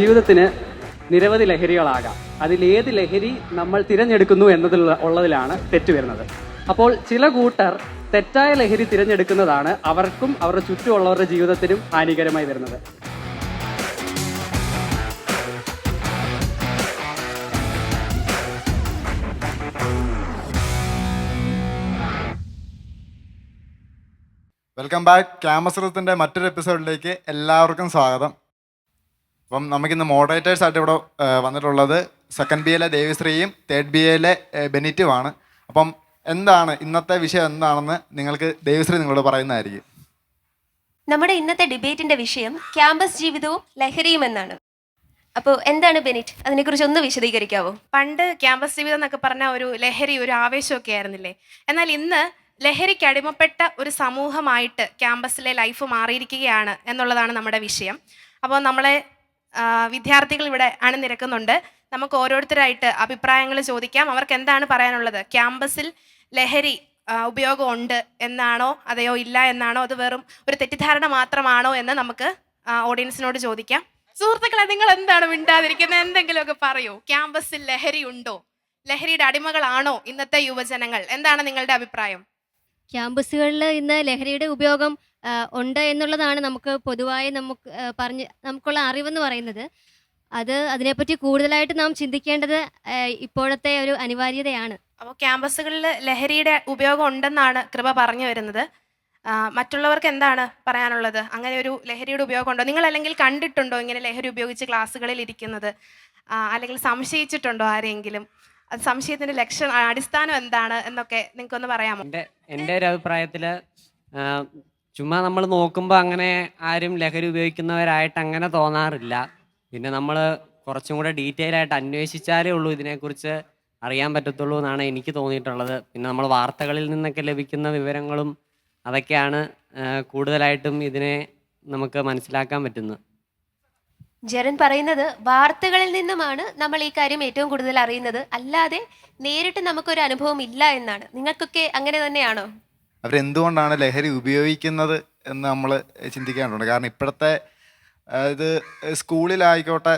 ജീവിതത്തിന് നിരവധി ലഹരികളാകാം. അതിലേത് ലഹരി നമ്മൾ തിരഞ്ഞെടുക്കുന്നു ഉള്ളതിലാണ് തെറ്റ് വരുന്നത്. അപ്പോൾ ചില കൂട്ടർ തെറ്റായ ലഹരി തിരഞ്ഞെടുക്കുന്നതാണ് അവർക്കും അവരുടെ ചുറ്റുമുള്ളവരുടെ ജീവിതത്തിനും ഹാനികരമായി വരുന്നത്. Welcome back. ക്യാമ്പസ്റത്തിൻ്റെ മറ്റൊരു എപ്പിസോഡിലേക്ക് എല്ലാവർക്കും സ്വാഗതം. അപ്പം നമുക്കിന്ന് മോഡറേറ്റേഴ്സ് ആയിട്ട് ഇവിടെ വന്നിട്ടുള്ളത് സെക്കൻഡ് ബി എയിലെ ദേവിശ്രീയും തേർഡ് ബി എയിലെ ബെനിറ്റുമാണ്. അപ്പം എന്താണ് ഇന്നത്തെ വിഷയം എന്താണെന്ന് നിങ്ങൾക്ക് ദേവിശ്രീ നിങ്ങളോട് പറയുന്നതായിരിക്കും. നമ്മുടെ ഇന്നത്തെ ഡിബേറ്റിന്റെ വിഷയം ക്യാമ്പസ് ജീവിതവും ലഹരിയും എന്നാണ്. അപ്പോൾ എന്താണ് ബെനിറ്റ്, അതിനെക്കുറിച്ച് ഒന്ന് വിശദീകരിക്കാവോ? പണ്ട് ക്യാമ്പസ് ജീവിതം എന്നൊക്കെ പറഞ്ഞ ഒരു ലഹരി, ഒരു ആവേശമൊക്കെ ആയിരുന്നില്ലേ? എന്നാൽ ഇന്ന് ലഹരിക്ക് അടിമപ്പെട്ട ഒരു സമൂഹമായിട്ട് ക്യാമ്പസിലെ ലൈഫ് മാറിയിരിക്കുകയാണ് എന്നുള്ളതാണ് നമ്മുടെ വിഷയം. അപ്പോൾ നമ്മളെ വിദ്യാർത്ഥികൾ ഇവിടെ അണിനിരക്കുന്നുണ്ട്. നമുക്ക് ഓരോരുത്തരായിട്ട് അഭിപ്രായങ്ങൾ ചോദിക്കാം. അവർക്ക് എന്താണ് പറയാനുള്ളത്? ക്യാമ്പസിൽ ലഹരി ഉപയോഗം ഉണ്ട് എന്നാണോ അതെയോ ഇല്ല എന്നാണോ, അത് വെറും ഒരു തെറ്റിദ്ധാരണ മാത്രമാണോ എന്ന് നമുക്ക് ഓഡിയൻസിനോട് ചോദിക്കാം. സുഹൃത്തുക്കളെ, നിങ്ങൾ എന്താണ് മിണ്ടാതിരിക്കുന്നത്? എന്തെങ്കിലുമൊക്കെ പറയൂ. ക്യാമ്പസിൽ ലഹരി ഉണ്ടോ? ലഹരിയുടെ അടിമകളാണോ ഇന്നത്തെ യുവജനങ്ങൾ? എന്താണ് നിങ്ങളുടെ അഭിപ്രായം? ക്യാമ്പസുകളിൽ ഇന്ന് ലഹരിയുടെ ഉപയോഗം ഉണ്ട് എന്നുള്ളതാണ് നമുക്ക് പൊതുവായി നമുക്കുള്ള അറിവെന്ന് പറയുന്നത്. അതിനെപ്പറ്റി കൂടുതലായിട്ട് നാം ചിന്തിക്കേണ്ടത് ഇപ്പോഴത്തെ ഒരു അനിവാര്യതയാണ്. അപ്പോൾ ക്യാമ്പസുകളിൽ ലഹരിയുടെ ഉപയോഗം ഉണ്ടെന്നാണ് കൃപ പറഞ്ഞു വരുന്നത്. മറ്റുള്ളവർക്ക് എന്താണ് പറയാനുള്ളത്? അങ്ങനെ ഒരു ലഹരിയുടെ ഉപയോഗം ഉണ്ടോ? നിങ്ങൾ അല്ലെങ്കിൽ കണ്ടിട്ടുണ്ടോ ഇങ്ങനെ ലഹരി ഉപയോഗിച്ച് ക്ലാസ്സുകളിൽ ഇരിക്കുന്നത്? അല്ലെങ്കിൽ സംശയിച്ചിട്ടുണ്ടോ ആരെങ്കിലും? അത് സംശയത്തിൻ്റെ അടിസ്ഥാനം എന്താണ് എന്നൊക്കെ നിങ്ങൾക്കൊന്ന് പറയാമോ? എൻ്റെ ഒരു അഭിപ്രായത്തിൽ ചുമ്മാ നമ്മൾ നോക്കുമ്പോൾ അങ്ങനെ ആരും ലഹരി ഉപയോഗിക്കുന്നവരായിട്ട് അങ്ങനെ തോന്നാറില്ല. പിന്നെ നമ്മൾ കുറച്ചും കൂടെ ഡീറ്റെയിൽ ആയിട്ട് അന്വേഷിച്ചാലേ ഉള്ളൂ ഇതിനെക്കുറിച്ച് അറിയാൻ പറ്റത്തുള്ളൂ എന്നാണ് എനിക്ക് തോന്നിയിട്ടുള്ളത്. പിന്നെ നമ്മൾ വാർത്തകളിൽ നിന്നൊക്കെ ലഭിക്കുന്ന വിവരങ്ങളും അതൊക്കെയാണ് കൂടുതലായിട്ടും ഇതിനെ നമുക്ക് മനസ്സിലാക്കാൻ പറ്റുന്നത്. ജെറിൻ പറയുന്നത് വാർത്തകളിൽ നിന്നുമാണ് നമ്മൾ ഈ കാര്യം ഏറ്റവും കൂടുതൽ അറിയുന്നത്, അല്ലാതെ നേരിട്ട് നമുക്കൊരു അനുഭവം ഇല്ല എന്നാണ്. നിങ്ങൾക്കൊക്കെ അങ്ങനെ തന്നെയാണോ? അവരെന്തുകൊണ്ടാണ് ലഹരി ഉപയോഗിക്കുന്നത് എന്ന് നമ്മൾ ചിന്തിക്കാറുണ്ട്. കാരണം ഇപ്പോഴത്തെ ഇത് സ്കൂളിലായിക്കോട്ടെ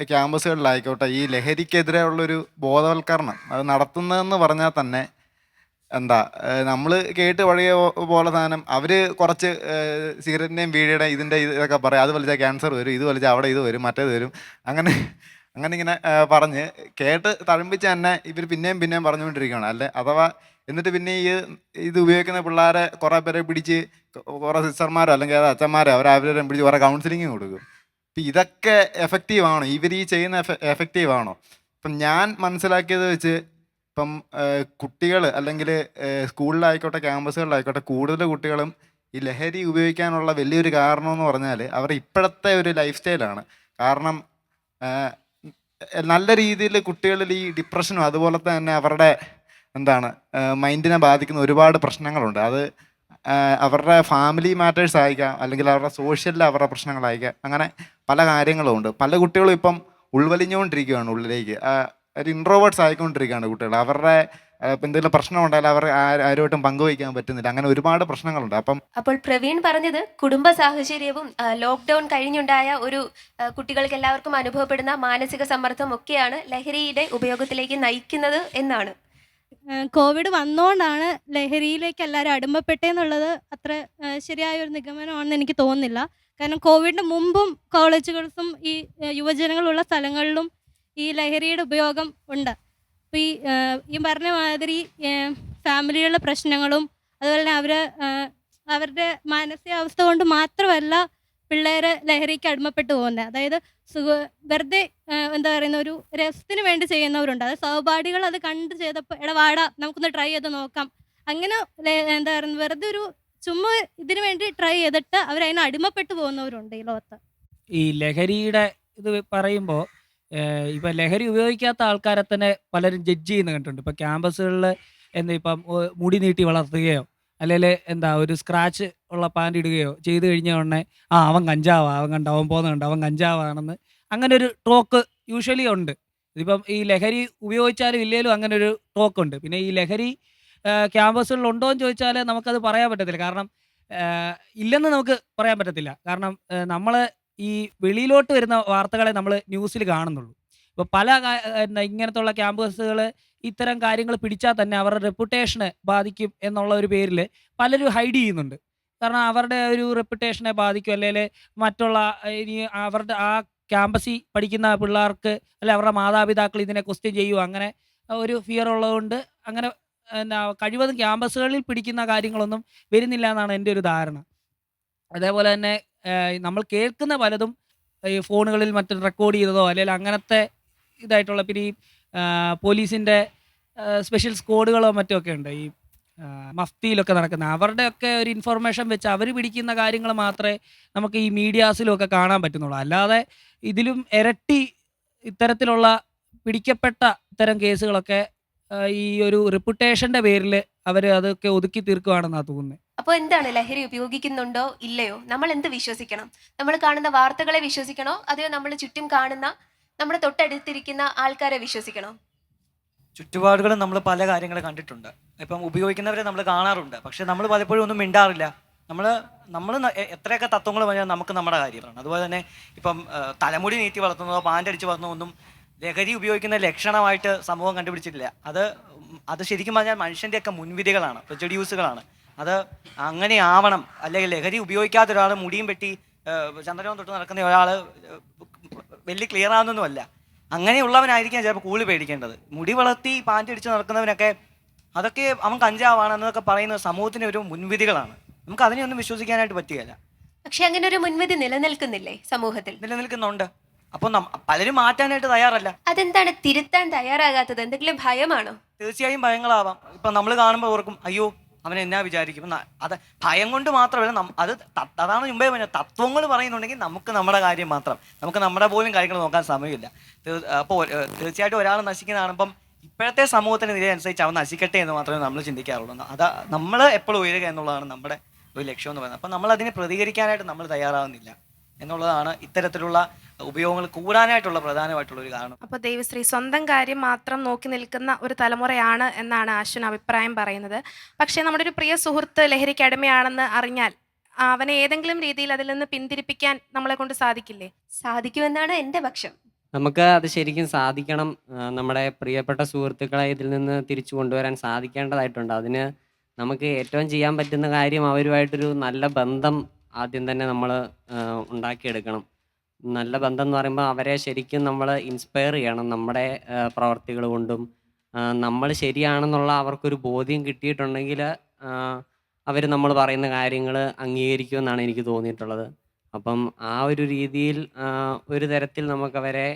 ക്യാമ്പസുകളിലായിക്കോട്ടെ ഈ ലഹരിക്കെതിരെ ഉള്ളൊരു ബോധവൽക്കരണം അത് നടത്തുന്നതെന്ന് പറഞ്ഞാൽ തന്നെ നമ്മൾ കേട്ട് വഴിയ പോലെ സാധനം അവർ കുറച്ച് സിഗരറ്റിൻ്റെയും ബീഡിയുടെയും ഇതൊക്കെ പറയും. അത് വലിച്ചാൽ ക്യാൻസർ വരും, ഇത് വലിച്ചാൽ അവിടെ ഇത് വരും, മറ്റേത് വരും, അങ്ങനെ ഇങ്ങനെ പറഞ്ഞ് കേട്ട് തഴമ്പിച്ച് തന്നെ ഇവർ പിന്നെയും പറഞ്ഞുകൊണ്ടിരിക്കുകയാണ്. അഥവാ എന്നിട്ട് പിന്നെ ഇത് ഉപയോഗിക്കുന്ന പിള്ളേരെ കുറേ പേരെ പിടിച്ച് കുറേ സിസ്റ്റർമാരോ അല്ലെങ്കിൽ അത് അച്ഛന്മാരോ അവരെ പിടിച്ച് കുറേ കൗൺസിലിംഗ് കൊടുക്കും. ഇപ്പം ഇതൊക്കെ എഫക്റ്റീവാണോ? ഇവർ ഈ ചെയ്യുന്ന എഫക്റ്റീവാണോ? ഇപ്പം ഞാൻ മനസ്സിലാക്കിയത് വെച്ച് ഇപ്പം കുട്ടികൾ അല്ലെങ്കിൽ സ്കൂളിലായിക്കോട്ടെ ക്യാമ്പസുകളിലായിക്കോട്ടെ കൂടുതൽ കുട്ടികളും ഈ ലഹരി ഉപയോഗിക്കാനുള്ള വലിയൊരു കാരണമെന്ന് പറഞ്ഞാൽ അവരുടെ ഇപ്പോഴത്തെ ഒരു ലൈഫ് സ്റ്റൈലാണ്. കാരണം നല്ല രീതിയിൽ കുട്ടികളിൽ ഈ ഡിപ്രഷനും അതുപോലെ തന്നെ അവരുടെ മൈൻഡിനെ ബാധിക്കുന്ന ഒരുപാട് പ്രശ്നങ്ങളുണ്ട്. അത് അവരുടെ ഫാമിലി മാറ്റേഴ്സ് ആയിരിക്കാം, അല്ലെങ്കിൽ അവരുടെ സോഷ്യലിൽ അവരുടെ പ്രശ്നങ്ങളായിരിക്കാം, അങ്ങനെ പല കാര്യങ്ങളും ഉണ്ട്. പല കുട്ടികളും ഇപ്പം ഉൾവലിഞ്ഞുകൊണ്ടിരിക്കുകയാണ് ഉള്ളിലേക്ക്, ഒരു ഇൻട്രോവേർട്സ് ആയിക്കൊണ്ടിരിക്കുകയാണ് കുട്ടികൾ. അവരുടെ എന്തെങ്കിലും പ്രശ്നം ഉണ്ടായാലും അവർ ആരുമായിട്ടും പങ്കുവയ്ക്കാൻ പറ്റുന്നില്ല. അങ്ങനെ ഒരുപാട് പ്രശ്നങ്ങളുണ്ട്. അപ്പോൾ പ്രവീൺ പറഞ്ഞത് കുടുംബ സാഹചര്യവും ലോക്ക്ഡൗൺ കഴിഞ്ഞുണ്ടായ ഒരു കുട്ടികൾക്ക് എല്ലാവർക്കും അനുഭവപ്പെടുന്ന മാനസിക സമ്മർദ്ദം ഒക്കെയാണ് ലഹരിയുടെ ഉപയോഗത്തിലേക്ക് നയിക്കുന്നത് എന്നാണ്. കോവിഡ് വന്നുകൊണ്ടാണ് ലഹരിയിലേക്ക് എല്ലാവരും അടിമപ്പെട്ടെന്നുള്ളത് അത്ര ശരിയായ ഒരു നിഗമനമാണെന്ന് എനിക്ക് തോന്നുന്നില്ല. കാരണം കോവിഡിന് മുമ്പും കോളേജുകൾക്കും ഈ യുവജനങ്ങളുള്ള സ്ഥലങ്ങളിലും ഈ ലഹരിയുടെ ഉപയോഗം ഉണ്ട്. അപ്പോൾ ഈ പറഞ്ഞ മാതിരി ഫാമിലിയുള്ള പ്രശ്നങ്ങളും അതുപോലെ തന്നെ അവരുടെ മാനസികാവസ്ഥ കൊണ്ട് മാത്രമല്ല പിള്ളേർ ലഹരിക്ക് അടിമപ്പെട്ടു പോകുന്നത്. അതായത് വെറുതെ ഒരു രസത്തിന് വേണ്ടി ചെയ്യുന്നവരുണ്ട്. അത് സഹപാഠികൾ അത് കണ്ട് ചെയ്തപ്പോൾ വാടാ നമുക്കൊന്ന് ട്രൈ ചെയ്ത് നോക്കാം, അങ്ങനെ വെറുതെ ഒരു ചുമ്മാ ഇതിനു വേണ്ടി ട്രൈ ചെയ്തിട്ട് അവരതിന് അടിമപ്പെട്ടു പോകുന്നവരുണ്ട് ഈ ലോകത്ത്. ഈ ലഹരിയുടെ ഇത് പറയുമ്പോൾ ഇപ്പം ലഹരി ഉപയോഗിക്കാത്ത ആൾക്കാരെ തന്നെ പലരും ജഡ്ജ് ചെയ്യുന്ന കണ്ടിട്ടുണ്ട്. ഇപ്പം ക്യാമ്പസുകളിൽ ഇപ്പം മുടി നീട്ടി വളർത്തുകയോ അല്ലെങ്കിൽ ഒരു സ്ക്രാച്ച് ഉള്ള പാൻറ് ഇടുകയോ ചെയ്ത് കഴിഞ്ഞ ഉടനെ അവൻ കഞ്ചാവാ, അവൻ പോകുന്നുണ്ട്, അവൻ കഞ്ചാവാണെന്ന് അങ്ങനെ ഒരു ടോക്ക് യൂഷ്വലി ഉണ്ട്. ഇതിപ്പം ഈ ലഹരി ഉപയോഗിച്ചാലും ഇല്ലേലും അങ്ങനെ ഒരു ടോക്കുണ്ട്. പിന്നെ ഈ ലഹരി ക്യാമ്പസുകളിൽ ഉണ്ടോ എന്ന് ചോദിച്ചാൽ നമുക്കത് പറയാൻ പറ്റത്തില്ല. കാരണം ഇല്ലെന്ന് നമുക്ക് പറയാൻ പറ്റത്തില്ല. കാരണം നമ്മൾ ഈ വെളിയിലോട്ട് വരുന്ന വാർത്തകളെ നമ്മൾ ന്യൂസിൽ കാണുന്നുള്ളൂ. ഇപ്പോൾ പല ഇങ്ങനത്തുള്ള ക്യാമ്പസുകൾ ഇത്തരം കാര്യങ്ങൾ പിടിച്ചാൽ തന്നെ അവരുടെ റെപ്യൂട്ടേഷനെ ബാധിക്കും എന്നുള്ള ഒരു പേരിൽ പലരും ഹൈഡ് ചെയ്യുന്നുണ്ട്. കാരണം അവരുടെ ഒരു റെപ്യൂട്ടേഷനെ ബാധിക്കും, അല്ലെങ്കിൽ മറ്റുള്ള ഇനി അവരുടെ ആ ക്യാമ്പസിൽ പഠിക്കുന്ന പിള്ളേർക്ക് അല്ലെ അവരുടെ മാതാപിതാക്കൾ ഇതിനെ ക്വസ്റ്റ്യൻ ചെയ്യുമോ, അങ്ങനെ ഒരു ഫിയർ ഉള്ളതുകൊണ്ട് അങ്ങനെ കഴിവതും ക്യാമ്പസുകളിൽ പിടിക്കുന്ന കാര്യങ്ങളൊന്നും വരുന്നില്ല എന്നാണ് എൻ്റെ ഒരു ധാരണ. അതേപോലെ തന്നെ നമ്മൾ കേൾക്കുന്ന പലതും ഈ ഫോണുകളിൽ മറ്റും റെക്കോർഡ് ചെയ്തതോ അല്ലെങ്കിൽ അങ്ങനത്തെ ഇതായിട്ടുള്ള, പിന്നെ ഈ പോലീസിൻ്റെ സ്പെഷ്യൽ സ്ക്വാഡുകളോ മറ്റോ ഒക്കെ ഉണ്ട് ഈ മഫ്തിയിലൊക്കെ നടക്കുന്ന, അവരുടെയൊക്കെ ഒരു ഇൻഫർമേഷൻ വെച്ച് അവർ പിടിക്കുന്ന കാര്യങ്ങൾ മാത്രമേ നമുക്ക് ഈ മീഡിയാസിലും ഒക്കെ കാണാൻ പറ്റുന്നുള്ളൂ. അല്ലാതെ ഇതിലും ഇരട്ടി ഇത്തരത്തിലുള്ള പിടിക്കപ്പെട്ട ഇത്തരം കേസുകളൊക്കെ ഈ ഒരു റെപ്യൂട്ടേഷൻ്റെ പേരിൽ അവർ അതൊക്കെ ഒതുക്കി തീർക്കുകയാണെന്നാണ് തോന്നുന്നത്. അപ്പോൾ എന്താണ്, ലഹരി ഉപയോഗിക്കുന്നുണ്ടോ ഇല്ലയോ, നമ്മൾ എന്ത് വിശ്വസിക്കണം? നമ്മൾ കാണുന്ന വാർത്തകളെ വിശ്വസിക്കണോ, അതെയോ നമ്മൾ ചുറ്റും കാണുന്ന നമ്മുടെ തൊട്ടടുത്തിരിക്കുന്ന ആൾക്കാരെ വിശ്വസിക്കണോ? ചുറ്റുപാടുകളും നമ്മൾ പല കാര്യങ്ങൾ കണ്ടിട്ടുണ്ട്. ഇപ്പം ഉപയോഗിക്കുന്നവരെ നമ്മൾ കാണാറുണ്ട്, പക്ഷെ നമ്മൾ പലപ്പോഴും ഒന്നും മിണ്ടാറില്ല. നമ്മൾ എത്രയൊക്കെ തത്വങ്ങൾ പറഞ്ഞാൽ നമുക്ക് നമ്മുടെ കാര്യമാണ്. അതുപോലെ തന്നെ ഇപ്പം തലമുടി നീട്ടി വളർത്തുന്നതോ പാൻ്റടിച്ച് വളർത്തുന്നതോ ഒന്നും ലഹരി ഉപയോഗിക്കുന്ന ലക്ഷണമായിട്ട് സമൂഹം കണ്ടുപിടിച്ചിട്ടില്ല. അത് ശരിക്കും പറഞ്ഞാൽ മനുഷ്യൻ്റെയൊക്കെ മുൻവിധികളാണ്, പ്രൊജഡ്യൂസുകളാണ്. അത് അങ്ങനെ ആവണം. അല്ലെങ്കിൽ ലഹരി ഉപയോഗിക്കാത്ത ഒരാൾ മുടിയും വെട്ടി ചന്ദ്രനും തൊട്ട് നടക്കുന്ന ഒരാൾ വലിയ ക്ലിയർ ആവുന്നൊന്നുമല്ല. അങ്ങനെയുള്ളവനായിരിക്കാം ചിലപ്പോൾ കൂടുതൽ പേടിക്കേണ്ടത്. മുടി വളർത്തി പാൻ്റ് അടിച്ച് നടക്കുന്നവനൊക്കെ അതൊക്കെ അവൻ കഞ്ചാവാണെന്നൊക്കെ പറയുന്നത് സമൂഹത്തിൻ്റെ ഒരു മുൻവിധികളാണ്. നമുക്ക് അതിനെയൊന്നും വിശ്വസിക്കാനായിട്ട് പറ്റുകയില്ല. പക്ഷെ അങ്ങനെ ഒരു മുൻവിധി നിലനിൽക്കുന്നില്ലേ സമൂഹത്തിൽ? നിലനിൽക്കുന്നുണ്ട്. അപ്പോൾ പലരും മാറ്റാനായിട്ട് തയ്യാറല്ല. അതെന്താണ് തിരുത്താൻ തയ്യാറാകാത്തത്? എന്തെങ്കിലും ഭയമാണോ? തീർച്ചയായും ഭയങ്ങളാവാം. ഇപ്പം നമ്മൾ കാണുമ്പോൾ ഓർക്കും, അയ്യോ അവൻ എന്നാ വിചാരിക്കും. അത് ഭയം കൊണ്ട് മാത്രമല്ല, അതാണ് മുമ്പേ പറഞ്ഞത്, തത്വങ്ങൾ പറയുന്നുണ്ടെങ്കിൽ നമുക്ക് നമ്മുടെ കാര്യം മാത്രം, നമുക്ക് നമ്മുടെ പോലും കാര്യങ്ങൾ നോക്കാൻ സമയമില്ല. അപ്പോൾ തീർച്ചയായിട്ടും ഒരാൾ നശിക്കുന്ന കാണുമ്പം ഇപ്പോഴത്തെ സമൂഹത്തിൻ്റെ നില അനുസരിച്ച് അവൻ നശിക്കട്ടെ എന്ന് മാത്രമേ നമ്മൾ ചിന്തിക്കാറുള്ളൂ. നമ്മൾ എപ്പോഴും ഉയരുക എന്നുള്ളതാണ് നമ്മുടെ ഒരു ലക്ഷ്യം എന്ന് പറയുന്നത്. അപ്പം നമ്മൾ അതിനെ പ്രതികരിക്കാനായിട്ട് നമ്മൾ തയ്യാറാവുന്നില്ല എന്നുള്ളതാണ് ഇത്തരത്തിലുള്ള ഉപയോഗങ്ങൾ കൂടാനായിട്ടുള്ള പ്രധാനമായിട്ടുള്ള ഒരു കാരണം. അപ്പോൾ ദേവിശ്രീ സ്വന്തം കാര്യം മാത്രം നോക്കി നിൽക്കുന്ന ഒരു തലമുറയാണ് എന്നാണ് അശ്വിൻ അഭിപ്രായം പറയുന്നത്. പക്ഷേ നമ്മുടെ ഒരു പ്രിയ സുഹൃത്ത് ലഹരിക്ക് അടിമയാണെന്ന് അറിഞ്ഞാൽ അവനെ ഏതെങ്കിലും രീതിയിൽ അതിൽ നിന്ന് പിന്തിരിപ്പിക്കാൻ നമ്മളെ കൊണ്ട് സാധിക്കില്ലേ? സാധിക്കുമെന്നാണ് എൻ്റെ പക്ഷം. നമുക്ക് അത് ശരിക്കും സാധിക്കണം. നമ്മുടെ പ്രിയപ്പെട്ട സുഹൃത്തുക്കളെ ഇതിൽ നിന്ന് തിരിച്ചു കൊണ്ടുവരാൻ സാധിക്കേണ്ടതായിട്ടുണ്ട്. അതിന് നമുക്ക് ഏറ്റവും ചെയ്യാൻ പറ്റുന്ന കാര്യം അവരുമായിട്ടൊരു നല്ല ബന്ധം ആദ്യം തന്നെ നമ്മൾ ഉണ്ടാക്കിയെടുക്കണം. നല്ല ബന്ധം എന്ന് പറയുമ്പോൾ അവരെ ശരിക്കും നമ്മൾ ഇൻസ്പയർ ചെയ്യണം. നമ്മുടെ പ്രവർത്തികൾ കൊണ്ടും നമ്മൾ ശരിയാണെന്നുള്ള അവർക്കൊരു ബോധ്യം കിട്ടിയിട്ടുണ്ടെങ്കിൽ അവർ നമ്മൾ പറയുന്ന കാര്യങ്ങൾ അംഗീകരിക്കുമെന്നാണ് എനിക്ക് തോന്നിയിട്ടുള്ളത്. അപ്പം ആ ഒരു രീതിയിൽ ഒരു തരത്തിൽ നമുക്കവരെ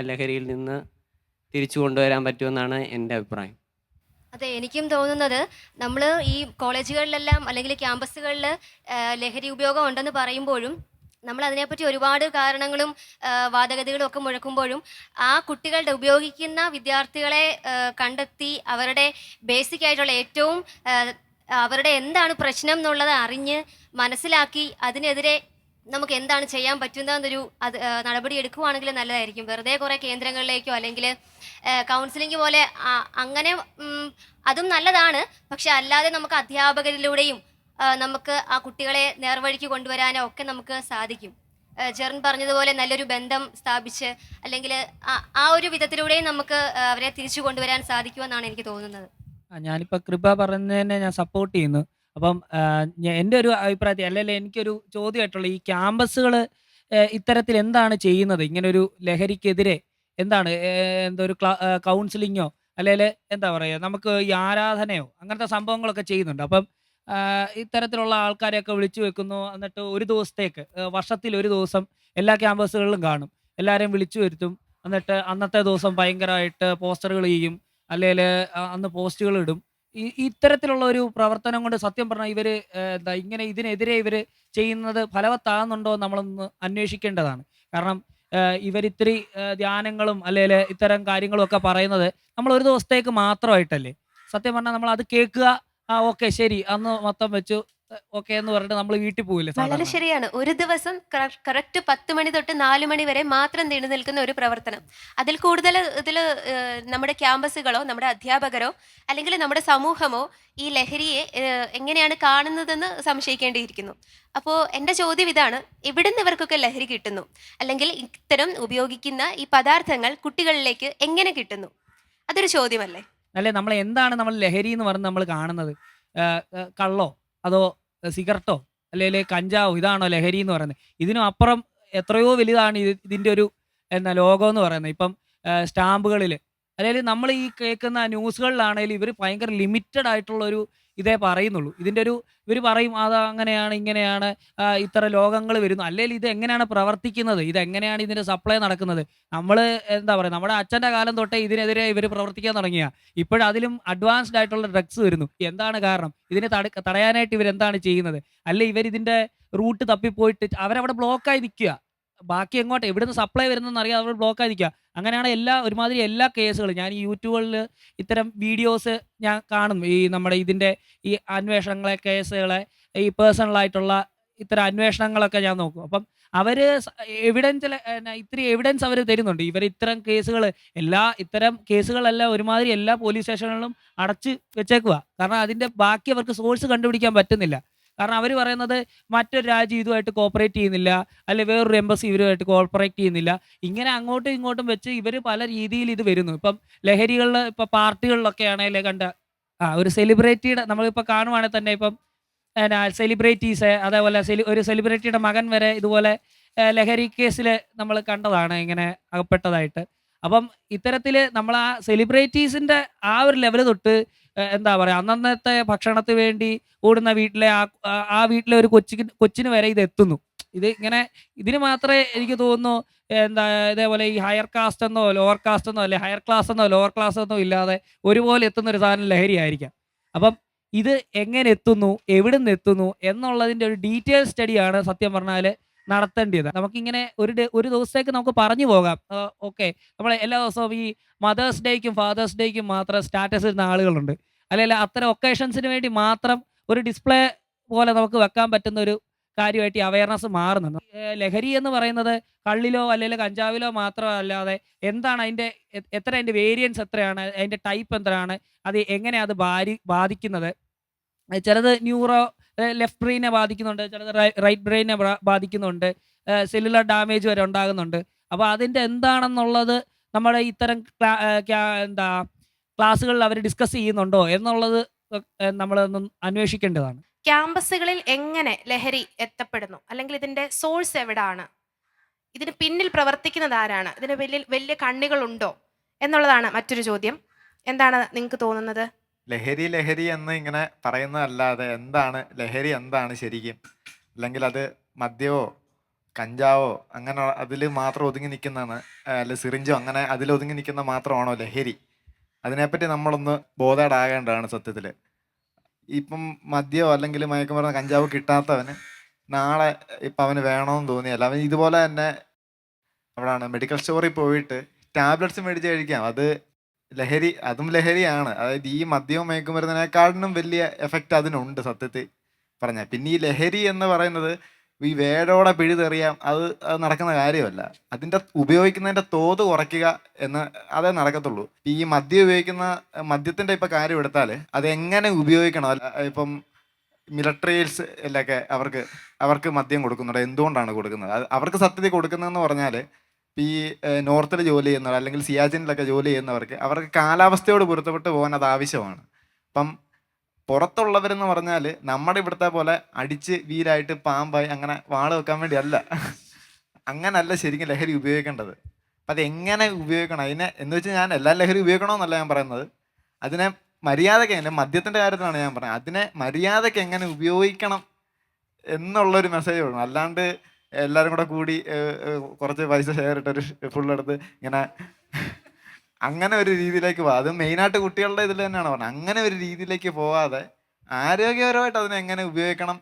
ലഹരിയിൽ നിന്ന് തിരിച്ചു കൊണ്ടുവരാൻ പറ്റുമെന്നാണ് എൻ്റെ അഭിപ്രായം. അതെ, എനിക്കും തോന്നുന്നത് നമ്മൾ ഈ കോളേജുകളിലെല്ലാം അല്ലെങ്കിൽ ക്യാമ്പസുകളിൽ ലഹരി ഉപയോഗം ഉണ്ടെന്ന് പറയുമ്പോഴും നമ്മൾ അതിനെപ്പറ്റി ഒരുപാട് കാരണങ്ങളും വാദഗതികളും ഒക്കെ മുഴക്കുമ്പോഴും ആ കുട്ടികളുടെ ഉപയോഗിക്കുന്ന വിദ്യാർത്ഥികളെ കണ്ടെത്തി അവരുടെ ബേസിക് ആയിട്ടുള്ള ഏറ്റവും അവരുടെ എന്താണ് പ്രശ്നം എന്നുള്ളത് അറിഞ്ഞ് മനസ്സിലാക്കി അതിനെതിരെ നമുക്ക് എന്താണ് ചെയ്യാൻ പറ്റുന്നതെന്നൊരു നടപടി എടുക്കുവാണെങ്കിൽ നല്ലതായിരിക്കും. വെറുതെ കുറേ കേന്ദ്രങ്ങളിലേക്കോ അല്ലെങ്കിൽ കൗൺസിലിംഗ് പോലെ അങ്ങനെ അതും നല്ലതാണ്. പക്ഷെ അല്ലാതെ നമുക്ക് അധ്യാപകരിലൂടെയും നമുക്ക് ആ കുട്ടികളെ നേർവഴിക്ക് കൊണ്ടുവരാനോ ഒക്കെ നമുക്ക് സാധിക്കും. ജെറിൻ പറഞ്ഞതുപോലെ നല്ലൊരു ബന്ധം സ്ഥാപിച്ച് അല്ലെങ്കിൽ ആ ഒരു വിധത്തിലൂടെയും നമുക്ക് അവരെ തിരിച്ചു കൊണ്ടുവരാൻ സാധിക്കുമെന്നാണ് എനിക്ക് തോന്നുന്നത്. ഞാനിപ്പോൾ കൃപ പറഞ്ഞതിനെ ഞാൻ സപ്പോർട്ട് ചെയ്യുന്നു. അപ്പം എൻ്റെ ഒരു അഭിപ്രായത്തിൽ അല്ലെങ്കിൽ എനിക്കൊരു ചോദ്യമായിട്ടുള്ള ഈ ക്യാമ്പസുകൾ ഇത്തരത്തിൽ എന്താണ് ചെയ്യുന്നത്? ഇങ്ങനൊരു ലഹരിക്കെതിരെ എന്താണ് എന്താ ഒരു കൗൺസിലിങ്ങോ അല്ലെങ്കിൽ എന്താ പറയുക, നമുക്ക് ഈ ആരാധനയോ അങ്ങനത്തെ സംഭവങ്ങളൊക്കെ ചെയ്യുന്നുണ്ട്. അപ്പം ഇത്തരത്തിലുള്ള ആൾക്കാരെയൊക്കെ വിളിച്ചു വെക്കുന്നു. എന്നിട്ട് ഒരു ദിവസത്തേക്ക് വർഷത്തിൽ ഒരു ദിവസം എല്ലാ ക്യാമ്പസുകളിലും കാണും, എല്ലാവരെയും വിളിച്ചു വരുത്തും. എന്നിട്ട് അന്നത്തെ ദിവസം ഭയങ്കരമായിട്ട് പോസ്റ്ററുകൾ ചെയ്യും, അല്ലെങ്കിൽ അന്ന് പോസ്റ്റുകൾ ഇടും. ഇത്തരത്തിലുള്ള ഒരു പ്രവർത്തനം കൊണ്ട് സത്യം പറഞ്ഞാൽ ഇവർ എന്താ ഇങ്ങനെ ഇതിനെതിരെ ഇവർ ചെയ്യുന്നത് ഫലവത്താകുന്നുണ്ടോ നമ്മളൊന്ന് അന്വേഷിക്കേണ്ടതാണ്. കാരണം ഇവരിത്തിരി ധ്യാനങ്ങളും അല്ലെങ്കിൽ ഇത്തരം കാര്യങ്ങളും ഒക്കെ പറയുന്നത് നമ്മൾ ഒരു ദിവസത്തേക്ക് മാത്രമായിട്ടല്ലേ. സത്യം പറഞ്ഞാൽ നമ്മൾ അത് കേൾക്കുക, ഓക്കെ ശരി, അന്ന് മൊത്തം വെച്ചു ഓക്കെ എന്ന് പറഞ്ഞിട്ട് നമ്മൾ വീട്ടിൽ പോവില്ലേ വളരെ സാധാരണ? ശരിയാണ്. ഒരു ദിവസം കറക്റ്റ് 10 മണി തൊട്ട് 4 മണി വരെ മാത്രം നീണ്ടു നിൽക്കുന്ന ഒരു പ്രവർത്തനം. അതിൽ കൂടുതൽ ഇതിൽ നമ്മുടെ ക്യാമ്പസുകളോ നമ്മുടെ അധ്യാപകരോ അല്ലെങ്കിൽ നമ്മുടെ സമൂഹമോ ഈ ലഹരിയെ എങ്ങനെയാണ് കാണുന്നതെന്ന് സംശയിക്കേണ്ടിയിരിക്കുന്നു. അപ്പോൾ എൻ്റെ ചോദ്യം ഇതാണ്, എവിടുന്ന് ഇവർക്കൊക്കെ ലഹരി കിട്ടുന്നു? അല്ലെങ്കിൽ ഇത്തരം ഉപയോഗിക്കുന്ന ഈ പദാർത്ഥങ്ങൾ കുട്ടികളിലേക്ക് എങ്ങനെ കിട്ടുന്നു? അതൊരു ചോദ്യമല്ലേ? അല്ലെ, നമ്മൾ എന്താണ് നമ്മൾ ലഹരി എന്ന് പറഞ്ഞ് നമ്മൾ കാണുന്നത്? കള്ളോ അതോ സിഗരറ്റോ അല്ലെങ്കിൽ കഞ്ചാവോ, ഇതാണോ ലഹരി എന്ന് പറയുന്നത്? ഇതിനും അപ്പുറം എത്രയോ വലുതാണ് ഇതിൻ്റെ ഒരു ലോകം എന്ന് പറയുന്നത്. ഇപ്പം സ്റ്റാമ്പുകളിൽ അല്ലെങ്കിൽ നമ്മൾ ഈ കേൾക്കുന്ന ന്യൂസുകളിലാണെങ്കിലും ഇവർ ഭയങ്കര ലിമിറ്റഡ് ആയിട്ടുള്ളൊരു ഇതേ പറയുന്നുള്ളൂ. ഇതിൻ്റെ ഒരു ഇവർ പറയും അത് അങ്ങനെയാണ് ഇങ്ങനെയാണ്, ഇത്ര ലോകങ്ങൾ വരുന്നു. അല്ലെങ്കിൽ ഇത് എങ്ങനെയാണ് പ്രവർത്തിക്കുന്നത്, ഇതെങ്ങനെയാണ് ഇതിൻ്റെ സപ്ലൈ നടക്കുന്നത്? നമ്മൾ എന്താ പറയുക, നമ്മുടെ അച്ഛൻ്റെ കാലം തൊട്ടേ ഇതിനെതിരെ ഇവർ പ്രവർത്തിക്കാൻ തുടങ്ങിയ ഇപ്പോഴതിലും അഡ്വാൻസ്ഡ് ആയിട്ടുള്ള ഡ്രഗ്സ് വരുന്നു. എന്താണ് കാരണം? ഇതിനെ തടയാനായിട്ട് ഇവരെന്താണ് ചെയ്യുന്നത്? അല്ലെ ഇവരിതിൻ്റെ റൂട്ട് തപ്പിപ്പോയിട്ട് അവരവിടെ ബ്ലോക്കായി നിൽക്കുക. ബാക്കി എങ്ങോട്ട് എവിടുന്ന് സപ്ലൈ വരുന്നതെന്ന് അറിയാതെ അവർ ബ്ലോക്കായി നിൽക്കുക. അങ്ങനെയാണ് ഒരുമാതിരി എല്ലാ കേസുകളും. ഞാൻ ഈ യൂട്യൂബുകളിൽ ഇത്തരം വീഡിയോസ് ഞാൻ കാണും. ഈ നമ്മുടെ ഇതിൻ്റെ ഈ അന്വേഷണങ്ങളെ, കേസുകളെ, ഈ പേഴ്സണലായിട്ടുള്ള ഇത്തരം അന്വേഷണങ്ങളൊക്കെ ഞാൻ നോക്കും. അപ്പം അവർ ഇത്തിരി എവിഡൻസ് അവർ തരുന്നുണ്ട്. ഇവർ ഇത്തരം കേസുകൾ ഇത്തരം കേസുകളെല്ലാം ഒരുമാതിരി എല്ലാ പോലീസ് സ്റ്റേഷനുകളിലും അടച്ച് വെച്ചേക്കുക. കാരണം അതിൻ്റെ ബാക്കി അവർക്ക് സോഴ്സ് കണ്ടുപിടിക്കാൻ പറ്റുന്നില്ല. കാരണം അവർ പറയുന്നത് മറ്റൊരു രാജ്യം ഇതുമായിട്ട് കോപ്പറേറ്റ് ചെയ്യുന്നില്ല, അല്ലെങ്കിൽ വേറൊരു എംബസി ഇവരുമായിട്ട് കോപ്പറേറ്റ് ചെയ്യുന്നില്ല. ഇങ്ങനെ അങ്ങോട്ടും ഇങ്ങോട്ടും വെച്ച് ഇവർ പല രീതിയിൽ ഇത് വരുന്നു. ഇപ്പം ലഹരികളിൽ ഇപ്പം പാർട്ടികളിലൊക്കെ ആണെങ്കിൽ ഒരു സെലിബ്രിറ്റിയുടെ നമ്മളിപ്പോൾ കാണുവാണെങ്കിൽ തന്നെ ഇപ്പം സെലിബ്രിറ്റീസ്, അതേപോലെ ഒരു സെലിബ്രിറ്റിയുടെ മകൻ വരെ ഇതുപോലെ ലഹരി കേസിൽ നമ്മൾ കണ്ടതാണ് ഇങ്ങനെ അകപ്പെട്ടതായിട്ട്. അപ്പം ഇത്തരത്തിൽ നമ്മൾ ആ സെലിബ്രിറ്റീസിൻ്റെ ആ ഒരു ലെവൽ തൊട്ട് എന്താ പറയുക, അന്നന്നത്തെ ഭക്ഷണത്തിന് വേണ്ടി ഓടുന്ന വീട്ടിലെ ആ വീട്ടിലെ ഒരു കൊച്ചിന് വരെ ഇത് എത്തുന്നു. ഇത് ഇങ്ങനെ ഇതിന് മാത്രമേ എനിക്ക് തോന്നുന്നു ഇതേപോലെ ഈ ഹയർ കാസ്റ്റ് എന്നോ ലോവർ കാസ്റ്റ് എന്നോ അല്ലെ ഹയർ ക്ലാസ് എന്നോ ലോവർ ക്ലാസ് എന്നോ ഇല്ലാതെ ഒരുപോലെ എത്തുന്ന ഒരു സാധനം ലഹരി ആയിരിക്കാം. അപ്പം ഇത് എങ്ങനെ എത്തുന്നു, എവിടെ നിന്ന് എത്തുന്നു എന്നുള്ളതിൻ്റെ ഒരു ഡീറ്റെയിൽ സ്റ്റഡിയാണ് സത്യം പറഞ്ഞാൽ നടത്തേണ്ടത്. നമുക്കിങ്ങനെ ഒരു ദിവസത്തേക്ക് നമുക്ക് പറഞ്ഞു പോകാം. ഓക്കെ, നമ്മൾ എല്ലാ ദിവസവും ഈ മദേഴ്സ് ഡേക്കും ഫാദേഴ്സ് ഡേക്കും മാത്രം സ്റ്റാറ്റസ് ഇടുന്ന ആളുകളുണ്ട്. അല്ലെങ്കിൽ അത്തരം ഒക്കേഷൻസിന് വേണ്ടി മാത്രം ഒരു ഡിസ്പ്ലേ പോലെ നമുക്ക് വെക്കാൻ പറ്റുന്ന ഒരു കാര്യമായിട്ട് ഈ അവയർനെസ് മാറുന്നുണ്ട്. ലഹരി എന്ന് പറയുന്നത് കള്ളിലോ അല്ലെങ്കിൽ കഞ്ചാവിലോ മാത്രമല്ലാതെ എന്താണ് അതിൻ്റെ വേരിയൻസ് എത്രയാണ്, അതിൻ്റെ ടൈപ്പ് എത്രയാണ്, അത് എങ്ങനെ അത് ബാധിക്കുന്നത്? ചിലത് ലെഫ്റ്റ് ബ്രെയിനെ ബാധിക്കുന്നുണ്ട്, ചിലത് റൈറ്റ് ബ്രെയിനെ ബാധിക്കുന്നുണ്ട്, സെല്ലുലർ ഡാമേജ് വരെ ഉണ്ടാകുന്നുണ്ട്. അപ്പോൾ അതിൻ്റെ എന്താണെന്നുള്ളത് നമ്മുടെ ഇത്തരം ക്ലാസ്സുകളിൽ അവർ ഡിസ്കസ് ചെയ്യുന്നുണ്ടോ എന്നുള്ളത് നമ്മളൊന്നും അന്വേഷിക്കേണ്ടതാണ്. ക്യാമ്പസുകളിൽ എങ്ങനെ ലഹരി എത്തപ്പെടുന്നു, അല്ലെങ്കിൽ ഇതിന്റെ സോഴ്സ് എവിടാണ്, ഇതിന് പിന്നിൽ പ്രവർത്തിക്കുന്നത് ആരാണ്, ഇതിന് വലിയ വലിയ കണ്ണികളുണ്ടോ എന്നുള്ളതാണ് മറ്റൊരു ചോദ്യം. എന്താണ് നിങ്ങൾക്ക് തോന്നുന്നത്? ലഹരി എന്ന് ഇങ്ങനെ പറയുന്നതല്ലാതെ എന്താണ് ലഹരി, എന്താണ് ശരിക്കും? അല്ലെങ്കിൽ അത് മദ്യമോ കഞ്ചാവോ അങ്ങനെ അതിൽ മാത്രം ഒതുങ്ങി നിൽക്കുന്നതാണ്, അല്ല സിറിഞ്ചോ അങ്ങനെ അതിൽ ഒതുങ്ങി നിൽക്കുന്ന മാത്രമാണോ ലഹരി? അതിനെപ്പറ്റി നമ്മളൊന്ന് ബോധേഡാകേണ്ടതാണ് സത്യത്തിൽ. ഇപ്പം മദ്യമോ അല്ലെങ്കിൽ മയക്കുമരുന്ന് കഞ്ചാവോ കിട്ടാത്തവന് നാളെ ഇപ്പം അവന് വേണമെന്ന് തോന്നിയല്ല, അവൻ ഇതുപോലെ തന്നെ അവിടെയാണ് മെഡിക്കൽ സ്റ്റോറിൽ പോയിട്ട് ടാബ്ലറ്റ്സ് മേടിച്ച് കഴിക്കാം. അതും ലഹരിയാണ്. അതായത് ഈ മദ്യവും മയക്കുമരുന്നിനേക്കാളിനും വലിയ എഫക്റ്റ് അതിനുണ്ട് സത്യത്തിൽ പറഞ്ഞാൽ. പിന്നെ ഈ ലഹരി എന്ന് പറയുന്നത് ഈ വേടോടെ പിഴുതെറിയാം, അത് നടക്കുന്ന കാര്യമല്ല. അതിൻ്റെ ഉപയോഗിക്കുന്നതിൻ്റെ തോത് കുറയ്ക്കുക എന്ന് അതേ നടക്കത്തുള്ളൂ. ഈ മദ്യത്തിൻ്റെ ഇപ്പം കാര്യം എടുത്താൽ അതെങ്ങനെ ഉപയോഗിക്കണം. ഇപ്പം മിലിറ്ററീസ് എല്ലൊക്കെ അവർക്ക് മദ്യം കൊടുക്കുന്നുണ്ട്. എന്തുകൊണ്ടാണ് കൊടുക്കുന്നത്? അവർക്ക് സത്യത്തിൽ കൊടുക്കുന്നതെന്ന് പറഞ്ഞാൽ ഈ നോർത്തിൽ ജോലി ചെയ്യുന്നവർ അല്ലെങ്കിൽ സിയാച്ചിനിലൊക്കെ ജോലി ചെയ്യുന്നവർക്ക് അവർക്ക് കാലാവസ്ഥയോട് പൊരുത്തപ്പെട്ട് പോകാൻ അത് ആവശ്യമാണ്. അപ്പം പുറത്തുള്ളവരെന്ന് പറഞ്ഞാൽ നമ്മുടെ ഇവിടുത്തെ പോലെ അടിച്ച് വീരായിട്ട് പാമ്പായി അങ്ങനെ വാള് വെക്കാൻ വേണ്ടി അല്ല. അങ്ങനല്ല ശരിക്കും ലഹരി ഉപയോഗിക്കേണ്ടത്. അപ്പം അതെങ്ങനെ ഉപയോഗിക്കണം എന്ന് വെച്ചാൽ ഞാൻ എല്ലാ ലഹരി ഉപയോഗിക്കണമെന്നല്ല ഞാൻ പറയുന്നത്. അതിനെ മര്യാദയ്ക്ക് എൻ്റെ മദ്യത്തിൻ്റെ കാര്യത്തിലാണ് ഞാൻ പറഞ്ഞത്. അതിനെ മര്യാദയ്ക്ക് എങ്ങനെ ഉപയോഗിക്കണം എന്നുള്ളൊരു മെസ്സേജ് കൊടുക്കണം. അല്ലാണ്ട് എല്ലാവരും കൂടെ കൂടി കുറച്ച് പൈസ ഷെയർ ഇട്ടൊരു ഫുള്ളെടുത്ത് ഇങ്ങനെ അങ്ങനെ ഒരു രീതിയിലേക്ക് പോകാം. അത് മെയിനായിട്ട് കുട്ടികളുടെ ഇതിൽ തന്നെയാണ് പറഞ്ഞത്. അങ്ങനെ ഒരു രീതിയിലേക്ക് പോവാതെ ആരോഗ്യപരമായിട്ട് അതിനെ എങ്ങനെ ഉപയോഗിക്കണം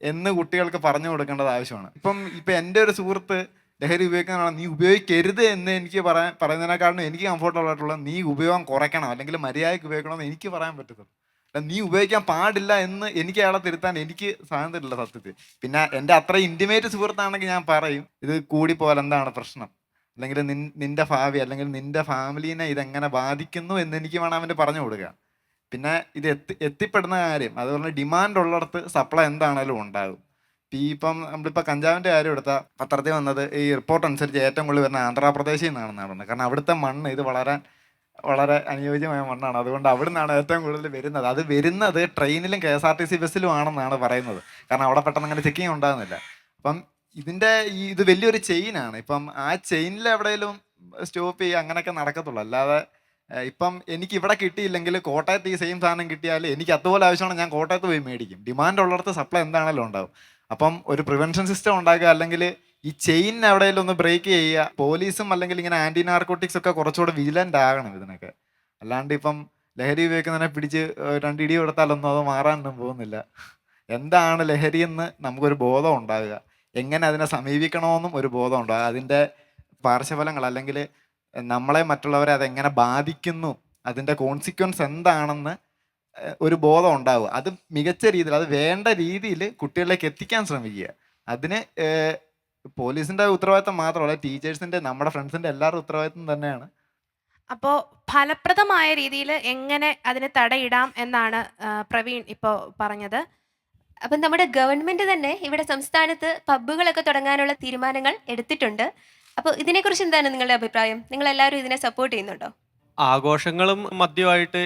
എന്ന് കുട്ടികൾക്ക് പറഞ്ഞു കൊടുക്കേണ്ടത് ആവശ്യമാണ്. ഇപ്പം എൻ്റെ ഒരു സുഹൃത്ത് ലഹരി ഉപയോഗിക്കുന്നതാണ്, നീ ഉപയോഗിക്കരുത് എന്ന് എനിക്ക് പറയുന്നതിനേക്കാളും എനിക്ക് കംഫർട്ടബിൾ ആയിട്ടുള്ള നീ ഉപയോഗം കുറയ്ക്കണം അല്ലെങ്കിൽ മര്യാദയ്ക്ക് ഉപയോഗിക്കണം എന്ന് എനിക്ക് പറയാൻ പറ്റത്തുള്ളൂ. നീ ഉപയോഗിക്കാൻ പാടില്ല എന്ന് എനിക്ക് അയാളെ തിരുത്താൻ എനിക്ക് സ്വാതന്ത്ര്യമില്ല സത്യത്തിൽ. പിന്നെ എൻ്റെ അത്ര ഇൻറ്റിമേറ്റ് സുഹൃത്താണെങ്കിൽ ഞാൻ പറയും ഇത് കൂടിപ്പോലെ എന്താണ് പ്രശ്നം, അല്ലെങ്കിൽ നിന്റെ ഭാവി അല്ലെങ്കിൽ നിന്റെ ഫാമിലീനെ ഇതെങ്ങനെ ബാധിക്കുന്നു എന്ന് എനിക്ക് വേണം അവന് പറഞ്ഞു കൊടുക്കുക. പിന്നെ ഇത് എത്തിപ്പെടുന്ന കാര്യം അതുപോലെ ഡിമാൻഡ് ഉള്ളിടത്ത് സപ്ലൈ എന്താണേലും ഉണ്ടാകും. ഇപ്പം നമ്മളിപ്പോൾ കഞ്ചാവിൻ്റെ കാര്യം എടുത്താൽ പത്രത്തിൽ വന്നത് ഈ റിപ്പോർട്ട് അനുസരിച്ച് ഏറ്റവും കൂടുതൽ വരുന്ന ആന്ധ്രാപ്രദേശിൽ നിന്നാണെന്നാണ് പറഞ്ഞത്. കാരണം അവിടുത്തെ മണ്ണ് ഇത് വളരെ അനുയോജ്യമായ മണ്ണാണ്. അതുകൊണ്ട് അവിടെ നിന്നാണ് ഏറ്റവും കൂടുതൽ വരുന്നത്. അത് വരുന്നത് ട്രെയിനിലും KSRTC ബസ്സിലും ആണെന്നാണ് പറയുന്നത്. കാരണം അവിടെ പെട്ടെന്ന് അങ്ങനെ ചെക്കിങ് ഉണ്ടാകുന്നില്ല. അപ്പം ഇത് വലിയൊരു ചെയിനാണ്. ഇപ്പം ആ ചെയിനിൽ എവിടെയെങ്കിലും സ്റ്റോപ്പ് ചെയ്യുക അങ്ങനെയൊക്കെ നടക്കത്തുള്ളൂ. അല്ലാതെ ഇപ്പം എനിക്ക് ഇവിടെ കിട്ടിയില്ലെങ്കിൽ കോട്ടയത്ത് ഈ സെയിം സാധനം കിട്ടിയാൽ എനിക്ക് അതുപോലെ ആവശ്യമാണ്, ഞാൻ കോട്ടയത്ത് പോയി മേടിക്കും. ഡിമാൻഡ് ഉള്ളിടത്ത് സപ്ലൈ എന്താണല്ലോ ഉണ്ടാവും. അപ്പം ഒരു പ്രിവെൻഷൻ സിസ്റ്റം ഉണ്ടാക്കുക, അല്ലെങ്കിൽ ഈ ചെയിൻ എവിടെയെങ്കിലും ഒന്ന് ബ്രേക്ക് ചെയ്യുക. പോലീസും അല്ലെങ്കിൽ ഇങ്ങനെ ആൻറ്റി നാർക്കോട്ടിക്സ് ഒക്കെ കുറച്ചുകൂടെ വിജിലൻ്റ് ആകണം ഇതിനൊക്കെ. അല്ലാണ്ട് ഇപ്പം ലഹരി ഉപയോഗിക്കുന്നതിനെ പിടിച്ച് 2 ഇടി കൊടുത്താലൊന്നും അത് മാറാനൊന്നും പോകുന്നില്ല. എന്താണ് ലഹരി എന്ന് നമുക്കൊരു ബോധം ഉണ്ടാകുക, എങ്ങനെ അതിനെ സമീപിക്കണമെന്നും ഒരു ബോധം ഉണ്ടാകുക, അതിൻ്റെ പാർശ്വഫലങ്ങൾ അല്ലെങ്കിൽ നമ്മളെ മറ്റുള്ളവരെ അതെങ്ങനെ ബാധിക്കുന്നു, അതിൻ്റെ കോൺസിക്വൻസ് എന്താണെന്ന് ഒരു ബോധം ഉണ്ടാവുക. അത് മികച്ച രീതിയിൽ, അത് വേണ്ട രീതിയിൽ കുട്ടികളിലേക്ക് എത്തിക്കാൻ ശ്രമിക്കുക. അതിന് പോലീസിൻ്റെ ഉത്തരവാദിത്തം മാത്രമല്ല, ടീച്ചേഴ്സിൻ്റെ, നമ്മുടെ ഫ്രണ്ട്സിൻ്റെ എല്ലാവരുടെ ഉത്തരവാദിത്തം തന്നെയാണ്. അപ്പോൾ ഫലപ്രദമായ രീതിയിൽ എങ്ങനെ അതിന് തടയിടാം എന്നാണ് പ്രവീൺ ഇപ്പോൾ പറഞ്ഞത്. അപ്പം നമ്മുടെ ഗവൺമെന്റ് തന്നെ ഇവിടെ സംസ്ഥാനത്ത് പബ്ബുകളൊക്കെ തുടങ്ങാനുള്ള തീരുമാനങ്ങൾ എടുത്തിട്ടുണ്ട്. അപ്പോൾ ഇതിനെക്കുറിച്ച് എന്താണ് നിങ്ങളുടെ അഭിപ്രായം? നിങ്ങൾ എല്ലാവരും ഇതിനെ സപ്പോർട്ട് ചെയ്യുന്നുണ്ടോ? ആഘോഷങ്ങളും മദ്യമായിട്ട്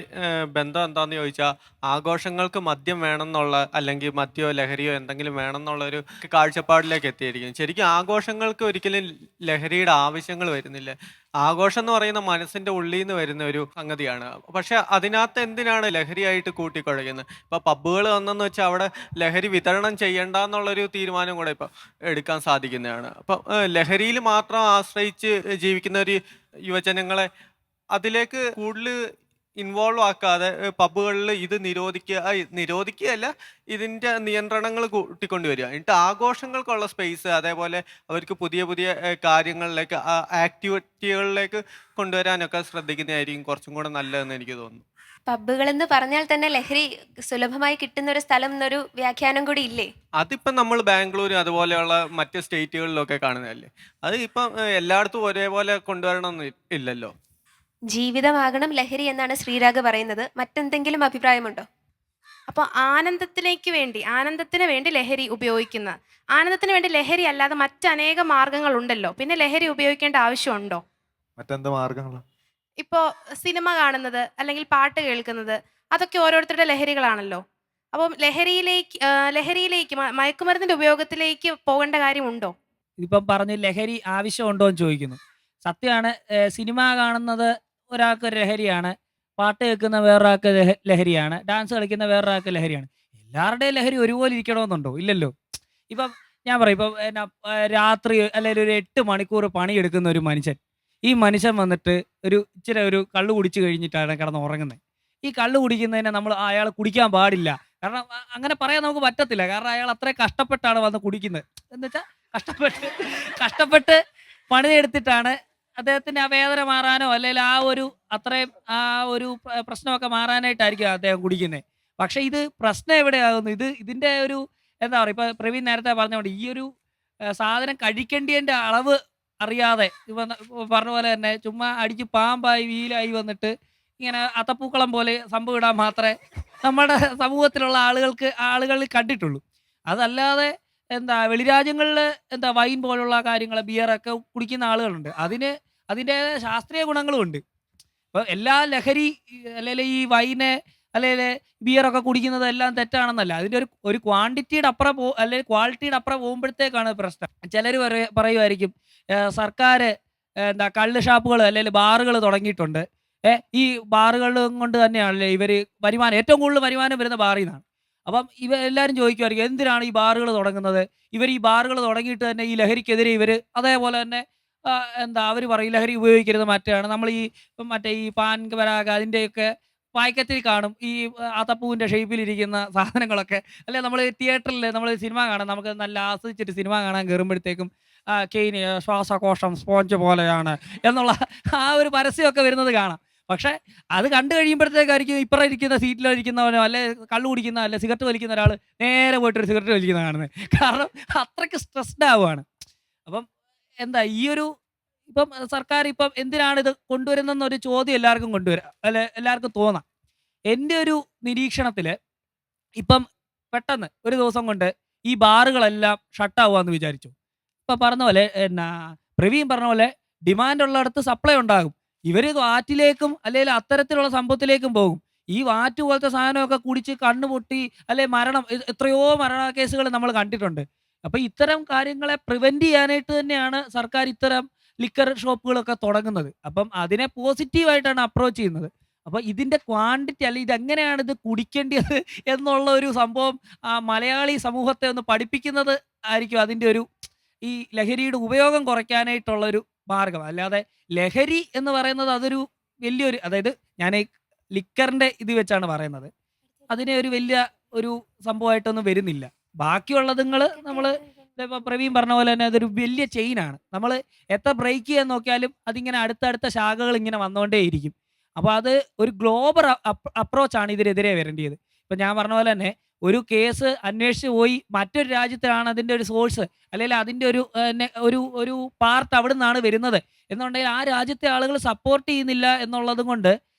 ബന്ധം എന്താന്ന് ചോദിച്ചാൽ, ആഘോഷങ്ങൾക്ക് മദ്യം വേണമെന്നുള്ള അല്ലെങ്കിൽ മദ്യമോ ലഹരിയോ എന്തെങ്കിലും വേണമെന്നുള്ളൊരു കാഴ്ചപ്പാടിലേക്ക് എത്തിയിരിക്കും. ശരിക്കും ആഘോഷങ്ങൾക്ക് ഒരിക്കലും ലഹരിയുടെ ആവശ്യങ്ങൾ വരുന്നില്ല. ആഘോഷം എന്ന് പറയുന്ന മനസ്സിൻ്റെ ഉള്ളിൽ നിന്ന് വരുന്ന ഒരു സംഗതിയാണ്. പക്ഷെ അതിനകത്ത് എന്തിനാണ് ലഹരിയായിട്ട് കൂട്ടിക്കുഴയ്ക്കുന്നത്? ഇപ്പോൾ പബ്ബുകൾ വന്നെന്ന് വെച്ചാൽ അവിടെ ലഹരി വിതരണം ചെയ്യണ്ട എന്നുള്ളൊരു തീരുമാനം കൂടെ ഇപ്പോൾ എടുക്കാൻ സാധിക്കുന്നതാണ്. അപ്പം ലഹരിയിൽ മാത്രം ആശ്രയിച്ച് ജീവിക്കുന്ന ഒരു യുവജനങ്ങളെ അതിലേക്ക് കൂടുതൽ ഇൻവോൾവ് ആക്കാതെ പബ്ബുകളിൽ ഇത് നിരോധിക്കുകയല്ല, ഇതിൻ്റെ നിയന്ത്രണങ്ങൾ കൂട്ടിക്കൊണ്ടുവരിക. എന്നിട്ട് ആഘോഷങ്ങൾക്കുള്ള സ്പേസ്, അതേപോലെ അവർക്ക് പുതിയ പുതിയ കാര്യങ്ങളിലേക്ക്, ആക്ടിവിറ്റികളിലേക്ക് കൊണ്ടുവരാനൊക്കെ ശ്രദ്ധിക്കുന്നതായിരിക്കും കുറച്ചും കൂടെ നല്ലതെന്ന് എനിക്ക് തോന്നുന്നു. പബ്ബുകൾ എന്ന് പറഞ്ഞാൽ തന്നെ ലഹരി സുലഭമായി കിട്ടുന്ന ഒരു സ്ഥലം എന്നൊരു വ്യാഖ്യാനം കൂടി ഇല്ലേ? അതിപ്പം നമ്മൾ ബാംഗ്ലൂർ അതുപോലെയുള്ള മറ്റ് സ്റ്റേറ്റുകളിലൊക്കെ കാണുന്നതല്ലേ. അത് ഇപ്പം എല്ലായിടത്തും ഒരേപോലെ കൊണ്ടുവരണമെന്ന് ഇല്ലല്ലോ. ജീവിതമാകണം ലഹരി എന്നാണ് ശ്രീരാഗ് പറയുന്നത്. മറ്റെന്തെങ്കിലും അഭിപ്രായമുണ്ടോ? അപ്പോൾ ആനന്ദത്തിന് വേണ്ടി ലഹരി ഉപയോഗിക്കുന്ന, ആനന്ദത്തിന് വേണ്ടി ലഹരി അല്ലാതെ മറ്റനേകം മാർഗങ്ങളുണ്ടല്ലോ, പിന്നെ ലഹരി ഉപയോഗിക്കേണ്ട ആവശ്യമുണ്ടോ? മറ്റെന്ത് മാർഗങ്ങളാണ്? ഇപ്പോൾ സിനിമ കാണുന്നത് അല്ലെങ്കിൽ പാട്ട് കേൾക്കുന്നത്, അതൊക്കെ ഓരോരുത്തരുടെ ലഹരികളാണല്ലോ. അപ്പം ലഹരിയിലേക്ക് മയക്കുമരുന്നിൻ്റെ ഉപയോഗത്തിലേക്ക് പോകേണ്ട കാര്യമുണ്ടോ? ഇപ്പം പറഞ്ഞ് ലഹരി ആവശ്യമുണ്ടോ എന്ന് ചോദിക്കുന്നു. സത്യമാണ്, സിനിമ കാണുന്നത് ഒരാൾക്ക് ലഹരിയാണ്, പാട്ട് കേൾക്കുന്ന വേറൊരാൾക്ക് ലഹരിയാണ്, ഡാൻസ് കളിക്കുന്ന വേറൊരാൾക്ക് ലഹരിയാണ്. എല്ലാവരുടെയും ലഹരി ഒരുപോലെ ഇരിക്കണമെന്നുണ്ടോ? ഇല്ലല്ലോ. ഇപ്പം ഞാൻ പറയും, ഇപ്പം രാത്രി അല്ലെങ്കിൽ ഒരു 8 മണിക്കൂർ പണിയെടുക്കുന്ന ഒരു മനുഷ്യൻ, ഈ മനുഷ്യൻ വന്നിട്ട് ഇച്ചിരി കള്ള് കുടിച്ച് കഴിഞ്ഞിട്ടാണ് കിടന്ന് ഉറങ്ങുന്നത്. ഈ കള്ള് കുടിക്കുന്നതിനെ നമ്മൾ അയാൾ കുടിക്കാൻ പാടില്ല, കാരണം അങ്ങനെ പറയാൻ നമുക്ക് പറ്റത്തില്ല. കാരണം അയാൾ അത്രയും കഷ്ടപ്പെട്ടാണ് വന്ന് കുടിക്കുന്നത്. എന്ന് വെച്ചാൽ കഷ്ടപ്പെട്ട് പണിയെടുത്തിട്ടാണ് അദ്ദേഹത്തിന് ആ വേദന മാറാനോ അല്ലെങ്കിൽ ആ ഒരു പ്രശ്നമൊക്കെ മാറാനായിട്ടായിരിക്കും അദ്ദേഹം കുടിക്കുന്നത്. പക്ഷേ ഇത് പ്രശ്നം എവിടെയാകുന്നു? ഇതിൻ്റെ എന്താ പറയുക, ഇപ്പോൾ പ്രവീൺ നേരത്തെ പറഞ്ഞുകൊണ്ട് ഈ ഒരു സാധനം കഴിക്കേണ്ടതിൻ്റെ അളവ് അറിയാതെ പറഞ്ഞ പോലെ തന്നെ ചുമ്മാ അടിച്ച് പാമ്പായി വീലായി വന്നിട്ട് ഇങ്ങനെ അത്തപ്പൂക്കളം പോലെ സംഭവം ഇടാൻ മാത്രമേ നമ്മുടെ സമൂഹത്തിലുള്ള ആളുകൾ കണ്ടിട്ടുള്ളൂ. അതല്ലാതെ വെളിരാജ്യങ്ങളിൽ വൈൻ പോലുള്ള കാര്യങ്ങൾ, ബിയറൊക്കെ കുടിക്കുന്ന ആളുകളുണ്ട്. അതിൻ്റെ ശാസ്ത്രീയ ഗുണങ്ങളും ഉണ്ട്. അപ്പോൾ എല്ലാ ലഹരി അല്ലെങ്കിൽ ഈ വൈന് അല്ലെങ്കിൽ ബിയറൊക്കെ കുടിക്കുന്നത് എല്ലാം തെറ്റാണെന്നല്ല. അതിൻ്റെ ഒരു ക്വാണ്ടിറ്റിയുടെ അപ്പുറം അല്ലെങ്കിൽ ക്വാളിറ്റിയുടെ അപ്പുറം പോകുമ്പോഴത്തേക്കാണ് പ്രശ്നം. ചിലർ പറയുമായിരിക്കും സർക്കാർ കള്ള് ഷാപ്പുകൾ അല്ലെങ്കിൽ ബാറുകൾ തുടങ്ങിയിട്ടുണ്ട്. ഈ ബാറുകളും കൊണ്ട് തന്നെയാണല്ലേ ഇവർ ഏറ്റവും കൂടുതൽ വരുമാനം വരുന്ന ബാറിൽ നിന്നാണ്. അപ്പം എല്ലാവരും ചോദിക്കുമായിരിക്കും, എന്തിനാണ് ഈ ബാറുകൾ തുടങ്ങുന്നത്? ഈ ബാറുകൾ തുടങ്ങിയിട്ട് തന്നെ ഈ ലഹരിക്കെതിരെ അതേപോലെ തന്നെ അവർ പറയും ലഹരി ഉപയോഗിക്കരുത്, മറ്റാണ് നമ്മൾ മറ്റേ ഈ പാൻ പരാഗ് അതിൻ്റെയൊക്കെ പായ്ക്കറ്റിൽ കാണും ഈ ആത്തപ്പൂവിൻ്റെ ഷേപ്പിലിരിക്കുന്ന സാധനങ്ങളൊക്കെ. അല്ലെ നമ്മൾ തിയേറ്ററിൽ നമ്മൾ സിനിമ കാണാം, നമുക്ക് നല്ല ആസ്വദിച്ചിട്ട് സിനിമ കാണാൻ കയറുമ്പോഴത്തേക്കും കെയിന് ശ്വാസകോശം സ്പോഞ്ച് പോലെയാണ് എന്നുള്ള ആ ഒരു പരസ്യമൊക്കെ വരുന്നത് കാണാം. പക്ഷെ അത് കണ്ടു കഴിയുമ്പോഴത്തേക്കായിരിക്കും ഇപ്പുറം ഇരിക്കുന്ന സീറ്റിലിരിക്കുന്നവനോ അല്ലെ കള്ളു കുടിക്കുന്ന അല്ലെ സിഗരറ്റ് വലിക്കുന്ന ഒരാൾ നേരെ പോയിട്ട് ഒരു സിഗരറ്റ് വലിക്കുന്ന കാണുന്നത്. കാരണം അത്രയ്ക്ക് സ്ട്രെസ്ഡ് ആവുകയാണ്. അപ്പം എന്താ ഈ ഒരു ഇപ്പം സർക്കാർ ഇപ്പം എന്തിനാണ് ഇത് കൊണ്ടുവരുന്നതെന്നൊരു ചോദ്യം എല്ലാവർക്കും കൊണ്ടുവരാം അല്ലെ എല്ലാവർക്കും തോന്നാം. എൻ്റെ ഒരു നിരീക്ഷണത്തിൽ ഇപ്പം പെട്ടെന്ന് ഒരു ദിവസം കൊണ്ട് ഈ ബാറുകളെല്ലാം ഷട്ടാവുകയെന്ന് വിചാരിച്ചു. ഇപ്പം പറഞ്ഞ പോലെ എന്നാ പ്രവീൺ പറഞ്ഞ പോലെ ഡിമാൻഡ് ഉള്ളിടത്ത് സപ്ലൈ ഉണ്ടാകും. ഇവർ വാറ്റിലേക്കും അല്ലെങ്കിൽ അത്തരത്തിലുള്ള സംഭവത്തിലേക്കും പോകും. ഈ വാറ്റ് പോലത്തെ സാധനമൊക്കെ കുടിച്ച് കണ്ണുപൊട്ടി അല്ലെ മരണം എത്രയോ മരണ കേസുകൾ നമ്മൾ കണ്ടിട്ടുണ്ട്. അപ്പം ഇത്തരം കാര്യങ്ങളെ പ്രിവെൻറ്റ് ചെയ്യാനായിട്ട് തന്നെയാണ് സർക്കാർ ഇത്തരം ലിക്കർ ഷോപ്പുകളൊക്കെ തുടങ്ങുന്നത്. അപ്പം അതിനെ പോസിറ്റീവായിട്ടാണ് അപ്രോച്ച് ചെയ്യുന്നത്. അപ്പോൾ ഇതിൻ്റെ ക്വാണ്ടിറ്റി അല്ലെങ്കിൽ ഇതെങ്ങനെയാണ് ഇത് കുടിക്കേണ്ടത് എന്നുള്ള ഒരു സംഭവം മലയാളി സമൂഹത്തെ ഒന്ന് പഠിപ്പിക്കുന്നത് ആയിരിക്കും അതിൻ്റെ ഒരു ഈ ലഹരിയുടെ ഉപയോഗം കുറയ്ക്കാനായിട്ടുള്ളൊരു മാർഗം. അല്ലാതെ ലഹരി എന്ന് പറയുന്നത് അതൊരു വലിയൊരു അതായത് ഞാൻ ഈ ലിക്കറിൻ്റെ ഇത് വെച്ചാണ് പറയുന്നത്. അതിനെ ഒരു വലിയ ഒരു സംഭവമായിട്ടൊന്നും വരുന്നില്ല. ബാക്കിയുള്ളതുങ്ങൾ നമ്മൾ ഇപ്പോൾ പ്രവീൺ പറഞ്ഞ പോലെ തന്നെ അതൊരു വലിയ ചെയിനാണ്. നമ്മൾ എത്ര ബ്രേക്ക് ചെയ്യാൻ നോക്കിയാലും അതിങ്ങനെ അടുത്തടുത്ത ശാഖകൾ ഇങ്ങനെ വന്നുകൊണ്ടേയിരിക്കും. അപ്പോൾ അത് ഒരു ഗ്ലോബൽ അപ്രോച്ചാണ് ഇതിനെതിരെ വരേണ്ടത്. ഇപ്പം ഞാൻ പറഞ്ഞ പോലെ തന്നെ ഒരു കേസ് അന്വേഷിച്ച് പോയി മറ്റൊരു രാജ്യത്തിലാണ് അതിൻ്റെ ഒരു സോഴ്സ് അല്ലെങ്കിൽ അതിൻ്റെ ഒരു ഒരു പാർട്ട് അവിടെ നിന്നാണ് വരുന്നത് എന്നുണ്ടെങ്കിൽ ആ രാജ്യത്തെ ആളുകൾ സപ്പോർട്ട് ചെയ്യുന്നില്ല എന്നുള്ളത് കൊണ്ട്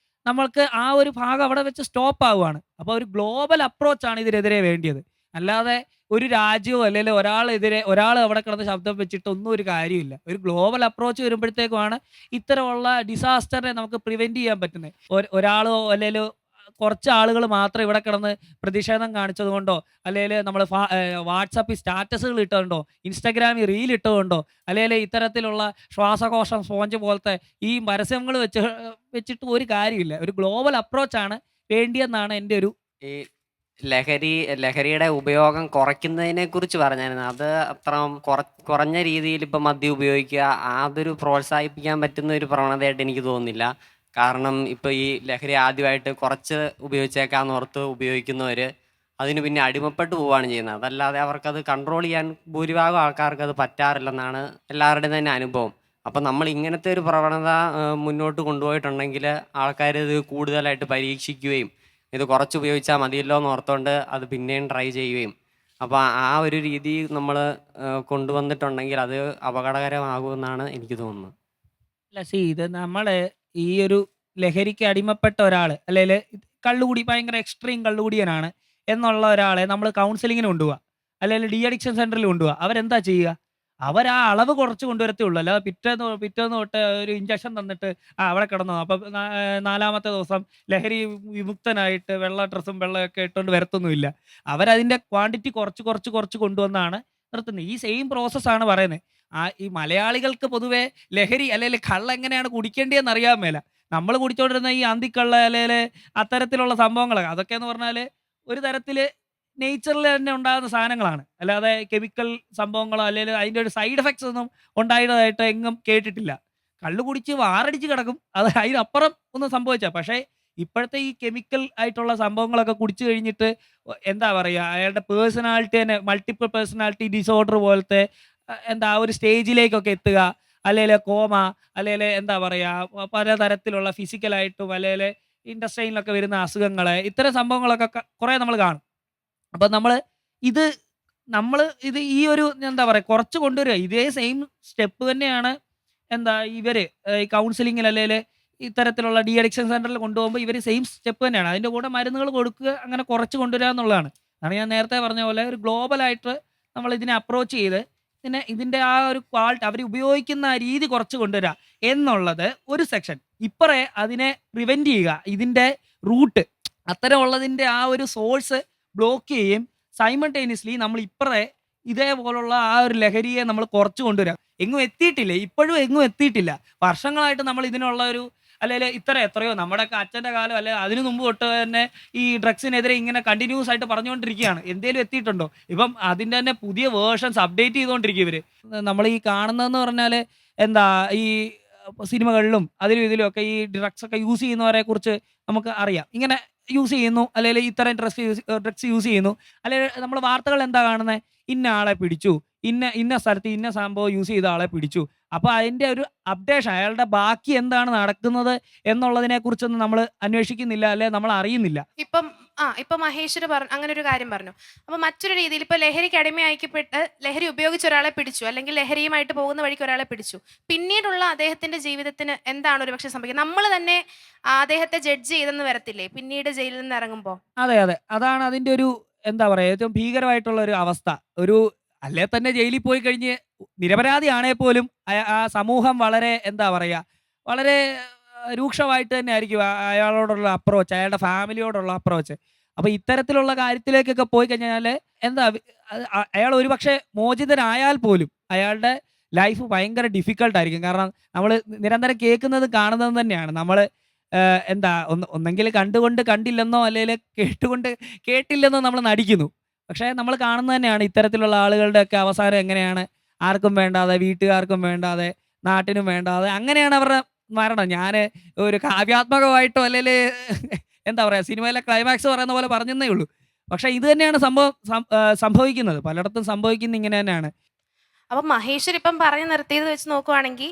നമ്മൾക്ക് ആ ഒരു ഭാഗം അവിടെ വെച്ച് സ്റ്റോപ്പ് ആവുകയാണ്. അപ്പോൾ ഒരു ഗ്ലോബൽ അപ്രോച്ചാണ് ഇതിനെതിരെ വേണ്ടിയത്. അല്ലാതെ ഒരു രാജ്യമോ അല്ലെങ്കിൽ ഒരാൾ അവിടെ കിടന്ന് ശബ്ദം വെച്ചിട്ട് ഒന്നും ഒരു കാര്യമില്ല. ഒരു ഗ്ലോബൽ അപ്രോച്ച് വരുമ്പോഴത്തേക്കുമാണ് ഇത്തരമുള്ള ഡിസാസ്റ്ററിനെ നമുക്ക് പ്രിവെൻറ്റ് ചെയ്യാൻ പറ്റുന്നത്. ഒരാളോ അല്ലെങ്കിൽ കുറച്ച് ആളുകൾ മാത്രം ഇവിടെ കിടന്ന് പ്രതിഷേധം കാണിച്ചത് കൊണ്ടോ അല്ലെങ്കിൽ നമ്മൾ വാട്സാപ്പിൽ സ്റ്റാറ്റസുകൾ ഇട്ടതുകൊണ്ടോ ഇൻസ്റ്റാഗ്രാമിൽ റീൽ ഇട്ടതുകൊണ്ടോ അല്ലെങ്കിൽ ഇത്തരത്തിലുള്ള ശ്വാസകോശം സ്പോഞ്ച് പോലത്തെ ഈ പരസ്യങ്ങൾ വെച്ചിട്ട് ഒരു കാര്യമില്ല. ഒരു ഗ്ലോബൽ അപ്രോച്ചാണ് വേണ്ടിയെന്നാണ് എൻ്റെ ഒരു ഈ ലഹരിയുടെ ഉപയോഗം കുറയ്ക്കുന്നതിനെ കുറിച്ച് പറഞ്ഞായിരുന്നു. അത് അത്ര കുറഞ്ഞ രീതിയിൽ ഇപ്പം മദ്യം ഉപയോഗിക്കുക അതൊരു പ്രോത്സാഹിപ്പിക്കാൻ പറ്റുന്ന ഒരു പ്രവണതയായിട്ട് എനിക്ക് തോന്നുന്നില്ല. കാരണം ഇപ്പോൾ ഈ ലഹരി ആദ്യമായിട്ട് കുറച്ച് ഉപയോഗിച്ചേക്കാന്ന് ഓർത്ത് ഉപയോഗിക്കുന്നവർ അതിന് പിന്നെ അടിമപ്പെട്ട് പോവുകയാണ് ചെയ്യുന്നത്. അതല്ലാതെ അവർക്കത് കൺട്രോൾ ചെയ്യാൻ ഭൂരിഭാഗം ആൾക്കാർക്ക് അത് പറ്റാറില്ലെന്നാണ് എല്ലാവരുടെയും തന്നെ അനുഭവം. അപ്പം നമ്മൾ ഇങ്ങനത്തെ ഒരു പ്രവണത മുന്നോട്ട് കൊണ്ടുപോയിട്ടുണ്ടെങ്കിൽ ആൾക്കാർ ഇത് കൂടുതലായിട്ട് പരീക്ഷിക്കുകയും ഇത് കുറച്ച് ഉപയോഗിച്ചാൽ മതിയല്ലോ എന്ന് ഓർത്തുകൊണ്ട് അത് പിന്നെയും ട്രൈ ചെയ്യുകയും അപ്പോൾ ആ ഒരു രീതി നമ്മൾ കൊണ്ടുവന്നിട്ടുണ്ടെങ്കിൽ അത് അപകടകരമാകുമെന്നാണ് എനിക്ക് തോന്നുന്നത്. അല്ല ഇത് നമ്മൾ ഈ ഒരു ലഹരിക്ക് അടിമപ്പെട്ട ഒരാൾ അല്ലെങ്കിൽ കള്ളുകൂടി ഭയങ്കര എക്സ്ട്രീം കള്ളുകൂടിയനാണ് എന്നുള്ള ഒരാളെ നമ്മൾ കൗൺസിലിങ്ങിന് കൊണ്ടുപോവുക അല്ലെങ്കിൽ ഡി അഡിക്ഷൻ സെൻറ്ററിൽ കൊണ്ടുപോവുക. അവരെന്താ ചെയ്യുക? അവർ ആ അളവ് കുറച്ച് കൊണ്ടുവരത്തേ ഉള്ളൂ. അല്ലാതെ പിറ്റേന്ന് തൊട്ട് ഒരു ഇഞ്ചക്ഷൻ തന്നിട്ട് അവിടെ കിടന്നു അപ്പം 4-ാമത്തെ ദിവസം ലഹരി വിമുക്തനായിട്ട് വെള്ള ഡ്രസ്സും വെള്ളമൊക്കെ ഇട്ടുകൊണ്ട് വരത്തൊന്നുമില്ല. അവരതിൻ്റെ ക്വാണ്ടിറ്റി കുറച്ച് കൊണ്ടുവന്നാണ് നിർത്തുന്നത്. ഈ സെയിം പ്രോസസ്സാണ് പറയുന്നത്. ഈ മലയാളികൾക്ക് പൊതുവേ ലഹരി അല്ലെങ്കിൽ കള്ള എങ്ങനെയാണ് കുടിക്കേണ്ടതെന്ന് അറിയാൻ മേല. നമ്മൾ കുടിച്ചോണ്ടിരുന്ന ഈ അന്തിക്കള്ള അല്ലെങ്കിൽ അത്തരത്തിലുള്ള സംഭവങ്ങളൊക്കെ അതൊക്കെ എന്ന് പറഞ്ഞാൽ ഒരു തരത്തിൽ നേച്ചറിൽ തന്നെ ഉണ്ടാകുന്ന സാധനങ്ങളാണ്. അല്ലാതെ കെമിക്കൽ സംഭവങ്ങളോ അല്ലെങ്കിൽ അതിൻ്റെ ഒരു സൈഡ് എഫക്ട്സ് ഒന്നും ഉണ്ടായതായിട്ട് എങ്ങും കേട്ടിട്ടില്ല. കള്ളു കുടിച്ച് വാറടിച്ച് കിടക്കും, അത് അതിനപ്പുറം ഒന്നും സംഭവിച്ചാൽ. പക്ഷേ ഇപ്പോഴത്തെ ഈ കെമിക്കൽ ആയിട്ടുള്ള സംഭവങ്ങളൊക്കെ കുടിച്ചു കഴിഞ്ഞിട്ട് എന്താ പറയുക, അയാളുടെ പേഴ്സണാലിറ്റി തന്നെ മൾട്ടിപ്പിൾ പേഴ്സണാലിറ്റി ഡിസോർഡർ പോലത്തെ എന്താ ഒരു സ്റ്റേജിലേക്കൊക്കെ എത്തുക, അല്ലെങ്കിൽ കോമ, അല്ലെങ്കിൽ എന്താ പറയുക പലതരത്തിലുള്ള ഫിസിക്കലായിട്ടും അല്ലെങ്കിൽ ഇൻഡസ്ട്രിയിലൊക്കെ വരുന്ന അസുഖങ്ങൾ, ഇത്തരം സംഭവങ്ങളൊക്കെ കുറേ നമ്മൾ കാണും. അപ്പം നമ്മൾ ഇത് ഈ ഒരു എന്താ പറയുക കുറച്ച് കൊണ്ടുവരിക. ഇതേ സെയിം സ്റ്റെപ്പ് തന്നെയാണ് എന്താ ഇവർ ഈ കൗൺസിലിങ്ങിൽ അല്ലെങ്കിൽ ഇത്തരത്തിലുള്ള ഡി അഡിക്ഷൻ സെൻറ്ററിൽ കൊണ്ടുപോകുമ്പോൾ ഇവർ സെയിം സ്റ്റെപ്പ് തന്നെയാണ്. അതിൻ്റെ കൂടെ മരുന്നുകൾ കൊടുക്കുക, അങ്ങനെ കുറച്ച് കൊണ്ടുവരിക എന്നുള്ളതാണ്. അതാണ് ഞാൻ നേരത്തെ പറഞ്ഞ പോലെ ഒരു ഗ്ലോബലായിട്ട് നമ്മൾ ഇതിനെ അപ്രോച്ച് ചെയ്ത് ഇതിൻ്റെ ആ ഒരു ക്വാളിറ്റി അവർ ഉപയോഗിക്കുന്ന രീതി കുറച്ച് കൊണ്ടുവരിക എന്നുള്ളത് ഒരു സെക്ഷൻ. ഇപ്പറേ അതിനെ പ്രിവെൻറ്റ് ചെയ്യുക, ഇതിൻ്റെ റൂട്ട് അത്തരമുള്ളതിൻ്റെ ആ ഒരു സോഴ്സ് ബ്ലോക്ക് ചെയ്യുകയും സൈമൾട്ടേനിയസ്ലി നമ്മൾ ഇപ്പറേ ഇതേപോലുള്ള ആ ഒരു ലഹരിയെ നമ്മൾ കുറച്ച് കൊണ്ടുവരിക. ഇപ്പോഴും എങ്ങും എത്തിയിട്ടില്ല. വർഷങ്ങളായിട്ട് നമ്മൾ ഇതിനുള്ള ഒരു അല്ലെങ്കിൽ എത്രയോ നമ്മുടെയൊക്കെ അച്ഛൻ്റെ കാലം അല്ലെങ്കിൽ അതിനു മുമ്പ് തൊട്ട് തന്നെ ഈ ഡ്രഗ്സിനെതിരെ ഇങ്ങനെ കണ്ടിന്യൂസ് ആയിട്ട് പറഞ്ഞുകൊണ്ടിരിക്കുകയാണ്. എന്തേലും എത്തിയിട്ടുണ്ടോ? ഇപ്പം അതിൻ്റെ തന്നെ പുതിയ വേർഷൻസ് അപ്ഡേറ്റ് ചെയ്തുകൊണ്ടിരിക്കും ഇവർ. നമ്മൾ ഈ കാണുന്നതെന്ന് പറഞ്ഞാൽ എന്താ ഈ സിനിമകളിലും അതിലും ഇതിലുമൊക്കെ ഈ ഡ്രഗ്സൊക്കെ യൂസ് ചെയ്യുന്നവരെ കുറിച്ച് നമുക്ക് അറിയാം. ഇങ്ങനെ യൂസ് ചെയ്യുന്നു അല്ലെങ്കിൽ ഇത്തരം ഡ്രഗ്സ് യൂസ് ചെയ്യുന്നു, അല്ലെങ്കിൽ നമ്മൾ വാർത്തകൾ എന്താ കാണുന്നത്, ഇന്ന ആളെ പിടിച്ചു, ഇന്ന സ്ഥലത്ത് ഇന്ന സംഭവം യൂസ് ചെയ്ത ആളെ പിടിച്ചു, അപ്പോൾ അതിൻ്റെ ഒരു അപ്ഡേഷൻ, അയാളുടെ ബാക്കി എന്താണ് നടക്കുന്നത് എന്നുള്ളതിനെ കുറിച്ചൊന്നും നമ്മൾ അന്വേഷിക്കുന്നില്ല, അല്ലെ നമ്മൾ അറിയുന്നില്ല. ഇപ്പം മഹേശ്വര് പറഞ്ഞു അങ്ങനെ ഒരു കാര്യം പറഞ്ഞു. അപ്പോൾ മറ്റൊരു രീതിയിൽ ഇപ്പോൾ ലഹരിക്ക് അടിമയാക്കപ്പെട്ട് ലഹരി ഉപയോഗിച്ച ഒരാളെ പിടിച്ചു, അല്ലെങ്കിൽ ലഹരിയുമായിട്ട് പോകുന്ന വഴിക്ക് ഒരാളെ പിടിച്ചു, പിന്നീടുള്ള അദ്ദേഹത്തിന്റെ ജീവിതത്തിന് എന്താണ് ഒരു പക്ഷേ സംഭവിക്കുന്നത്? നമ്മൾ തന്നെ അദ്ദേഹത്തെ ജഡ്ജ് ചെയ്തെന്ന് വരത്തില്ലേ പിന്നീട് ജയിലിൽ നിന്ന് ഇറങ്ങുമ്പോൾ? അതെ, അതാണ് അതിൻ്റെ ഒരു എന്താ പറയുക ഏറ്റവും ഭീകരമായിട്ടുള്ള ഒരു അവസ്ഥ. അല്ലേ തന്നെ ജയിലിൽ പോയി കഴിഞ്ഞ് നിരപരാധിയാണേ പോലും ആ സമൂഹം വളരെ എന്താ പറയുക വളരെ രൂക്ഷമായിട്ട് തന്നെ ആയിരിക്കും അയാളോടുള്ള അപ്രോച്ച്, അയാളുടെ ഫാമിലിയോടുള്ള അപ്രോച്ച്. അപ്പോൾ ഇത്തരത്തിലുള്ള കാര്യത്തിലേക്കൊക്കെ പോയി കഴിഞ്ഞാൽ അയാൾ ഒരുപക്ഷെ മോചിതനായാൽ പോലും അയാളുടെ ലൈഫ് ഭയങ്കര ഡിഫിക്കൽട്ടായിരിക്കും. കാരണം നമ്മൾ നിരന്തരം കേൾക്കുന്നത് കാണുന്നത് തന്നെയാണ്. നമ്മൾ ഒന്നെങ്കിൽ കണ്ടുകൊണ്ട് കണ്ടില്ലെന്നോ അല്ലെങ്കിൽ കേട്ടുകൊണ്ട് കേട്ടില്ലെന്നോ നമ്മൾ നടിക്കുന്നു. പക്ഷേ നമ്മൾ കാണുന്നത് തന്നെയാണ് ഇത്തരത്തിലുള്ള ആളുകളുടെയൊക്കെ അവസാനം എങ്ങനെയാണ്. ആർക്കും വേണ്ടാതെ, വീട്ടുകാർക്കും വേണ്ടാതെ, നാട്ടിനും വേണ്ടാതെ, അങ്ങനെയാണ് അവരുടെ മരണം. ഞാൻ ഒരു കാവ്യാത്മകമായിട്ടോ അല്ലെങ്കിൽ എന്താ പറയുക സിനിമയിലെ ക്ലൈമാക്സ് പറയുന്ന പോലെ പറഞ്ഞതേ ഉള്ളൂ. പക്ഷേ ഇത് തന്നെയാണ് സംഭവിക്കുന്നത്, പലയിടത്തും സംഭവിക്കുന്നത് ഇങ്ങനെ തന്നെയാണ്. അപ്പം മഹേശ്വർ ഇപ്പം പറഞ്ഞു നിർത്തിയത് വെച്ച് നോക്കുവാണെങ്കിൽ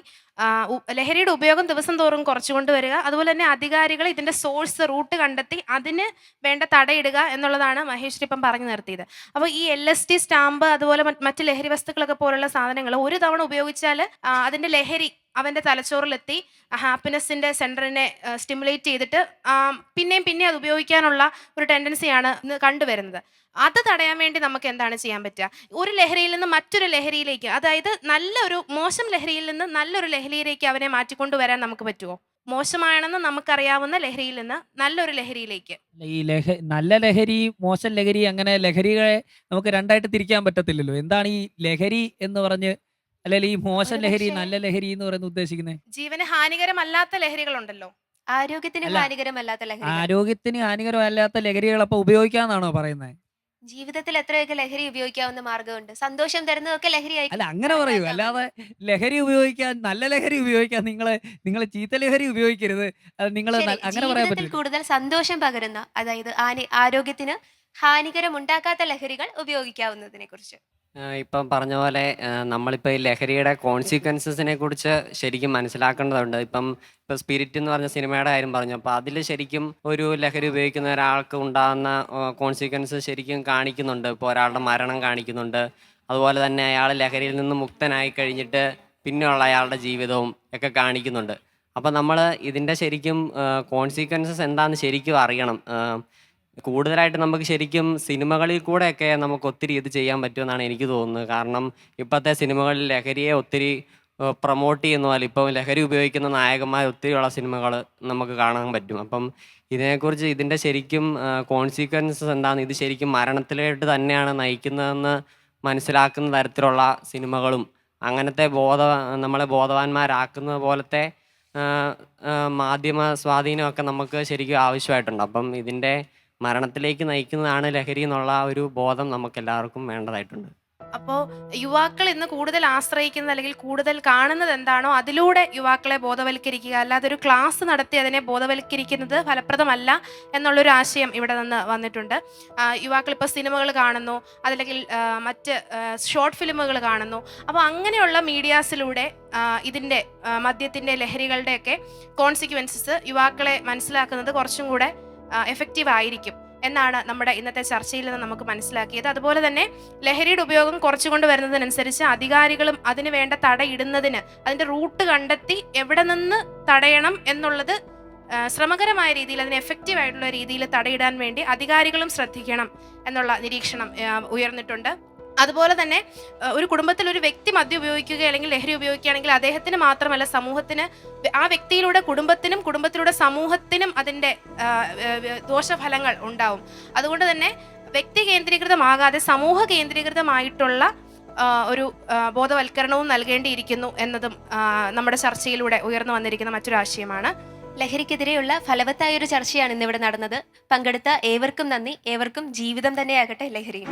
ലഹരിയുടെ ഉപയോഗം ദിവസം തോറും കുറച്ചുകൊണ്ട് വരിക, അതുപോലെ തന്നെ അധികാരികൾ ഇതിൻ്റെ റൂട്ട് കണ്ടെത്തി അതിന് വേണ്ട തടയിടുക എന്നുള്ളതാണ് മഹേശ്വർ ഇപ്പം പറഞ്ഞു നിർത്തിയത്. അപ്പോൾ ഈ LSD സ്റ്റാമ്പ് അതുപോലെ മറ്റ് ലഹരി വസ്തുക്കളൊക്കെ പോലുള്ള സാധനങ്ങൾ ഒരു തവണ ഉപയോഗിച്ചാൽ അതിൻ്റെ ലഹരി അവൻ്റെ തലച്ചോറിലെത്തി ഹാപ്പിനെസ്സിൻ്റെ സെൻറ്ററിനെ സ്റ്റിമുലേറ്റ് ചെയ്തിട്ട് പിന്നെയും അത് ഉപയോഗിക്കാനുള്ള ഒരു ടെൻഡൻസിയാണ് ഇന്ന് കണ്ടുവരുന്നത്. അത് തടയാൻ വേണ്ടി നമുക്ക് എന്താണ് ചെയ്യാൻ പറ്റുക? ഒരു ലഹരിയിൽ നിന്ന് മറ്റൊരു ലഹരിയിലേക്ക്, അതായത് മോശം ലഹരിയിൽ നിന്ന് നല്ലൊരു ലഹരിയിലേക്ക് അവനെ മാറ്റിക്കൊണ്ടുവരാൻ നമുക്ക് പറ്റുമോ? മോശമാണെന്ന് നമുക്കറിയാവുന്ന ലഹരിയിൽ നിന്ന് നല്ലൊരു ലഹരിയിലേക്ക്. ഈ നല്ല ലഹരി, മോശം ലഹരി, അങ്ങനെ ലഹരികളെ നമുക്ക് രണ്ടായിട്ട് തിരിക്കാൻ പറ്റത്തില്ലല്ലോ. എന്താണ് ഈ ലഹരി എന്ന് പറഞ്ഞ്, അല്ലെങ്കിൽ ഈ മോശം ലഹരി, നല്ല ലഹരി എന്ന് പറയുന്നത് ഉദ്ദേശിക്കുന്നത്? ജീവന് ഹാനികരമല്ലാത്ത ലഹരികളുണ്ടല്ലോ, ആരോഗ്യത്തിന് ഹാനികരമല്ലാത്ത ലഹരി. ആരോഗ്യത്തിന് ഹാനികരമല്ലാത്ത ലഹരികൾ അപ്പോൾ ഉപയോഗിക്കാന്നാണോ പറയുന്നത്? ജീവിതത്തിൽ എത്രയൊക്കെ ലഹരി ഉപയോഗിക്കാവുന്ന മാർഗമുണ്ട്. സന്തോഷം തരുന്നതൊക്കെ ലഹരി അല്ല, അങ്ങനെ പറയൂ. അല്ലാതെ ലഹരി ഉപയോഗിക്കാൻ, നല്ല ലഹരി ഉപയോഗിക്കാൻ നിങ്ങൾ ചീത്ത ലഹരി ഉപയോഗിക്കരുത്, നിങ്ങൾ അങ്ങനെ പറയാൻ പറ്റില്ല. കൂടുതൽ സന്തോഷം പകരുന്ന, അതായത് ആരോഗ്യത്തിന് ഹാനികരം ഉണ്ടാക്കാത്ത ലഹരികൾ ഉപയോഗിക്കാവുന്നതിനെ കുറിച്ച്. ഇപ്പം പറഞ്ഞ പോലെ നമ്മളിപ്പോൾ ഈ ലഹരിയുടെ കോൺസിക്വൻസസിനെ കുറിച്ച് ശരിക്കും മനസ്സിലാക്കേണ്ടതുണ്ട്. ഇപ്പം സ്പിരിറ്റ് എന്ന് പറഞ്ഞ സിനിമയുടെ കാര്യം പറഞ്ഞു. അപ്പോൾ അതിൽ ശരിക്കും ഒരു ലഹരി ഉപയോഗിക്കുന്ന ഒരാൾക്ക് ഉണ്ടാകുന്ന കോൺസിക്വൻസ് ശരിക്കും കാണിക്കുന്നുണ്ട്. ഇപ്പോൾ ഒരാളുടെ മരണം കാണിക്കുന്നുണ്ട്. അതുപോലെ തന്നെ അയാൾ ലഹരിയിൽ നിന്ന് മുക്തനായി കഴിഞ്ഞിട്ട് പിന്നെയുള്ള അയാളുടെ ജീവിതവും ഒക്കെ കാണിക്കുന്നുണ്ട്. അപ്പോൾ നമ്മൾ ഇതിൻ്റെ ശരിക്കും കോൺസിക്വൻസസ് എന്താണെന്ന് ശരിക്കും അറിയണം. കൂടുതലായിട്ട് നമുക്ക് ശരിക്കും സിനിമകളിൽ കൂടെയൊക്കെ നമുക്ക് ഒത്തിരി ഇത് ചെയ്യാൻ പറ്റുമെന്നാണ് എനിക്ക് തോന്നുന്നത്. കാരണം ഇപ്പോഴത്തെ സിനിമകളിൽ ലഹരിയെ ഒത്തിരി പ്രൊമോട്ട് ചെയ്യുന്ന പോലെ ഇപ്പം ലഹരി ഉപയോഗിക്കുന്ന നായകന്മാർ ഒത്തിരിയുള്ള സിനിമകൾ നമുക്ക് കാണാൻ പറ്റും. അപ്പം ഇതിനെക്കുറിച്ച് ഇതിൻ്റെ ശരിക്കും കോൺസിക്വൻസസ് എന്താണ്, ഇത് ശരിക്കും മരണത്തിലോട്ട് തന്നെയാണ് നയിക്കുന്നതെന്ന് മനസ്സിലാക്കുന്ന തരത്തിലുള്ള സിനിമകളും അങ്ങനത്തെ നമ്മളെ ബോധവാന്മാരാക്കുന്ന പോലത്തെ മാധ്യമ സ്വാധീനമൊക്കെ നമുക്ക് ശരിക്കും ആവശ്യമായിട്ടുണ്ട്. അപ്പം ഇതിൻ്റെ മരണത്തിലേക്ക് നയിക്കുന്നതാണ് ലഹരി എന്നുള്ള ഒരു ബോധം നമുക്ക് എല്ലാവർക്കും വേണ്ടതായിട്ടുണ്ട്. അപ്പോൾ യുവാക്കൾ ഇന്ന് കൂടുതൽ ആശ്രയിക്കുന്നത് അല്ലെങ്കിൽ കൂടുതൽ കാണുന്നത് എന്താണോ അതിലൂടെ യുവാക്കളെ ബോധവൽക്കരിക്കുക, അല്ലാതെ ഒരു ക്ലാസ് നടത്തി അതിനെ ബോധവൽക്കരിക്കുന്നത് ഫലപ്രദമല്ല എന്നുള്ളൊരു ആശയം ഇവിടെ നിന്ന് വന്നിട്ടുണ്ട്. യുവാക്കൾ ഇപ്പോൾ സിനിമകൾ കാണുന്നു, അതല്ലെങ്കിൽ മറ്റ് ഷോർട്ട് ഫിലിമുകൾ കാണുന്നു. അപ്പോൾ അങ്ങനെയുള്ള മീഡിയാസിലൂടെ ഇതിൻ്റെ മദ്യത്തിൻ്റെ ലഹരികളുടെയൊക്കെ കോൺസിക്വൻസസ് യുവാക്കളെ മനസ്സിലാക്കുന്നത് കുറച്ചും കൂടെ എഫക്റ്റീവ് ആയിരിക്കും എന്നാണ് നമ്മുടെ ഇന്നത്തെ ചർച്ചയിൽ നിന്ന് നമുക്ക് മനസ്സിലാക്കിയത്. അതുപോലെ തന്നെ ലഹരിയുടെ ഉപയോഗം കുറച്ചുകൊണ്ട് വരുന്നതിനനുസരിച്ച് അധികാരികളും അതിന് വേണ്ട തടയിടുന്നതിന് അതിൻ്റെ റൂട്ട് കണ്ടെത്തി എവിടെ നിന്ന് തടയണം എന്നുള്ളത് ശ്രമകരമായ രീതിയിൽ, അതിന് എഫക്റ്റീവ് ആയിട്ടുള്ള രീതിയിൽ തടയിടാൻ വേണ്ടി അധികാരികളും ശ്രദ്ധിക്കണം എന്നുള്ള നിരീക്ഷണം ഉയർന്നിട്ടുണ്ട്. അതുപോലെ തന്നെ ഒരു കുടുംബത്തിൽ ഒരു വ്യക്തി മദ്യം ഉപയോഗിക്കുക അല്ലെങ്കിൽ ലഹരി ഉപയോഗിക്കുകയാണെങ്കിൽ അദ്ദേഹത്തിന് മാത്രമല്ല സമൂഹത്തിന്, ആ വ്യക്തിയിലൂടെ കുടുംബത്തിലൂടെ സമൂഹത്തിനും അതിൻ്റെ ദോഷഫലങ്ങൾ ഉണ്ടാവും. അതുകൊണ്ട് തന്നെ വ്യക്തി കേന്ദ്രീകൃതമാകാതെ സമൂഹ കേന്ദ്രീകൃതമായിട്ടുള്ള ഒരു ബോധവൽക്കരണവും നൽകേണ്ടിയിരിക്കുന്നു എന്നതും നമ്മുടെ ചർച്ചയിലൂടെ ഉയർന്നു വന്നിരിക്കുന്ന മറ്റൊരു ആശയമാണ്. ലഹരിക്കെതിരെയുള്ള ഫലവത്തായ ഒരു ചർച്ചയാണ് ഇന്നിവിടെ നടന്നത്. പങ്കെടുത്ത ഏവർക്കും നന്ദി. ഏവർക്കും ജീവിതം തന്നെയാകട്ടെ ലഹരി.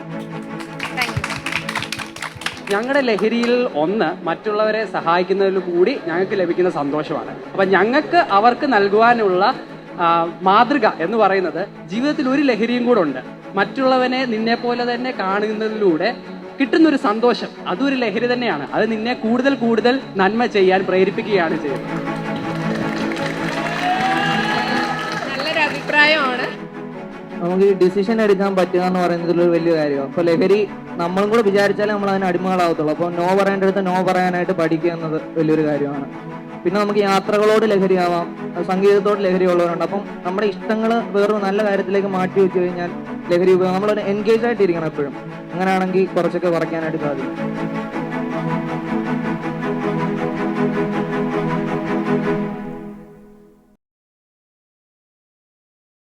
ഞങ്ങളുടെ ലഹരിയിൽ ഒന്ന് മറ്റുള്ളവരെ സഹായിക്കുന്നതിൽ കൂടി ഞങ്ങൾക്ക് ലഭിക്കുന്ന സന്തോഷമാണ്. അപ്പം ഞങ്ങൾക്ക് അവർക്ക് നൽകുവാനുള്ള മാതൃക എന്ന് പറയുന്നത് ജീവിതത്തിൽ ഒരു ലഹരിയും കൂടെ ഉണ്ട്. മറ്റുള്ളവനെ നിന്നെ പോലെ തന്നെ കാണുന്നതിലൂടെ കിട്ടുന്നൊരു സന്തോഷം, അതൊരു ലഹരി തന്നെയാണ്. അത് നിന്നെ കൂടുതൽ കൂടുതൽ നന്മ ചെയ്യാൻ പ്രേരിപ്പിക്കുകയാണ് ചെയ്യുന്നത്. നല്ലൊരു അഭിപ്രായമാണ്. നമുക്ക് ഈ ഡിസിഷൻ എടുക്കാൻ പറ്റുക എന്ന് പറയുന്നതിൽ ഒരു വലിയ കാര്യമാണ്. അപ്പോൾ ലഹരി നമ്മളും കൂടെ വിചാരിച്ചാലേ നമ്മൾ അതിന് അടിമകളാവത്തുള്ളൂ. അപ്പോൾ നോ പറയേണ്ടടുത്ത് നോ പറയാനായിട്ട് പഠിക്കുക എന്നത് വലിയൊരു കാര്യമാണ്. പിന്നെ നമുക്ക് യാത്രകളോട് ലഹരിയാവാം, സംഗീതത്തോട് ലഹരി ഉള്ളവരുണ്ട്. അപ്പം നമ്മുടെ ഇഷ്ടങ്ങൾ വേറൊരു നല്ല കാര്യത്തിലേക്ക് മാറ്റി വെച്ച് കഴിഞ്ഞാൽ ലഹരി ഉപയോഗം നമ്മളൊരു എൻഗേജ് ആയിട്ടിരിക്കണം എപ്പോഴും. അങ്ങനെയാണെങ്കിൽ കുറച്ചൊക്കെ കുറയ്ക്കാനായിട്ട് സാധിക്കും.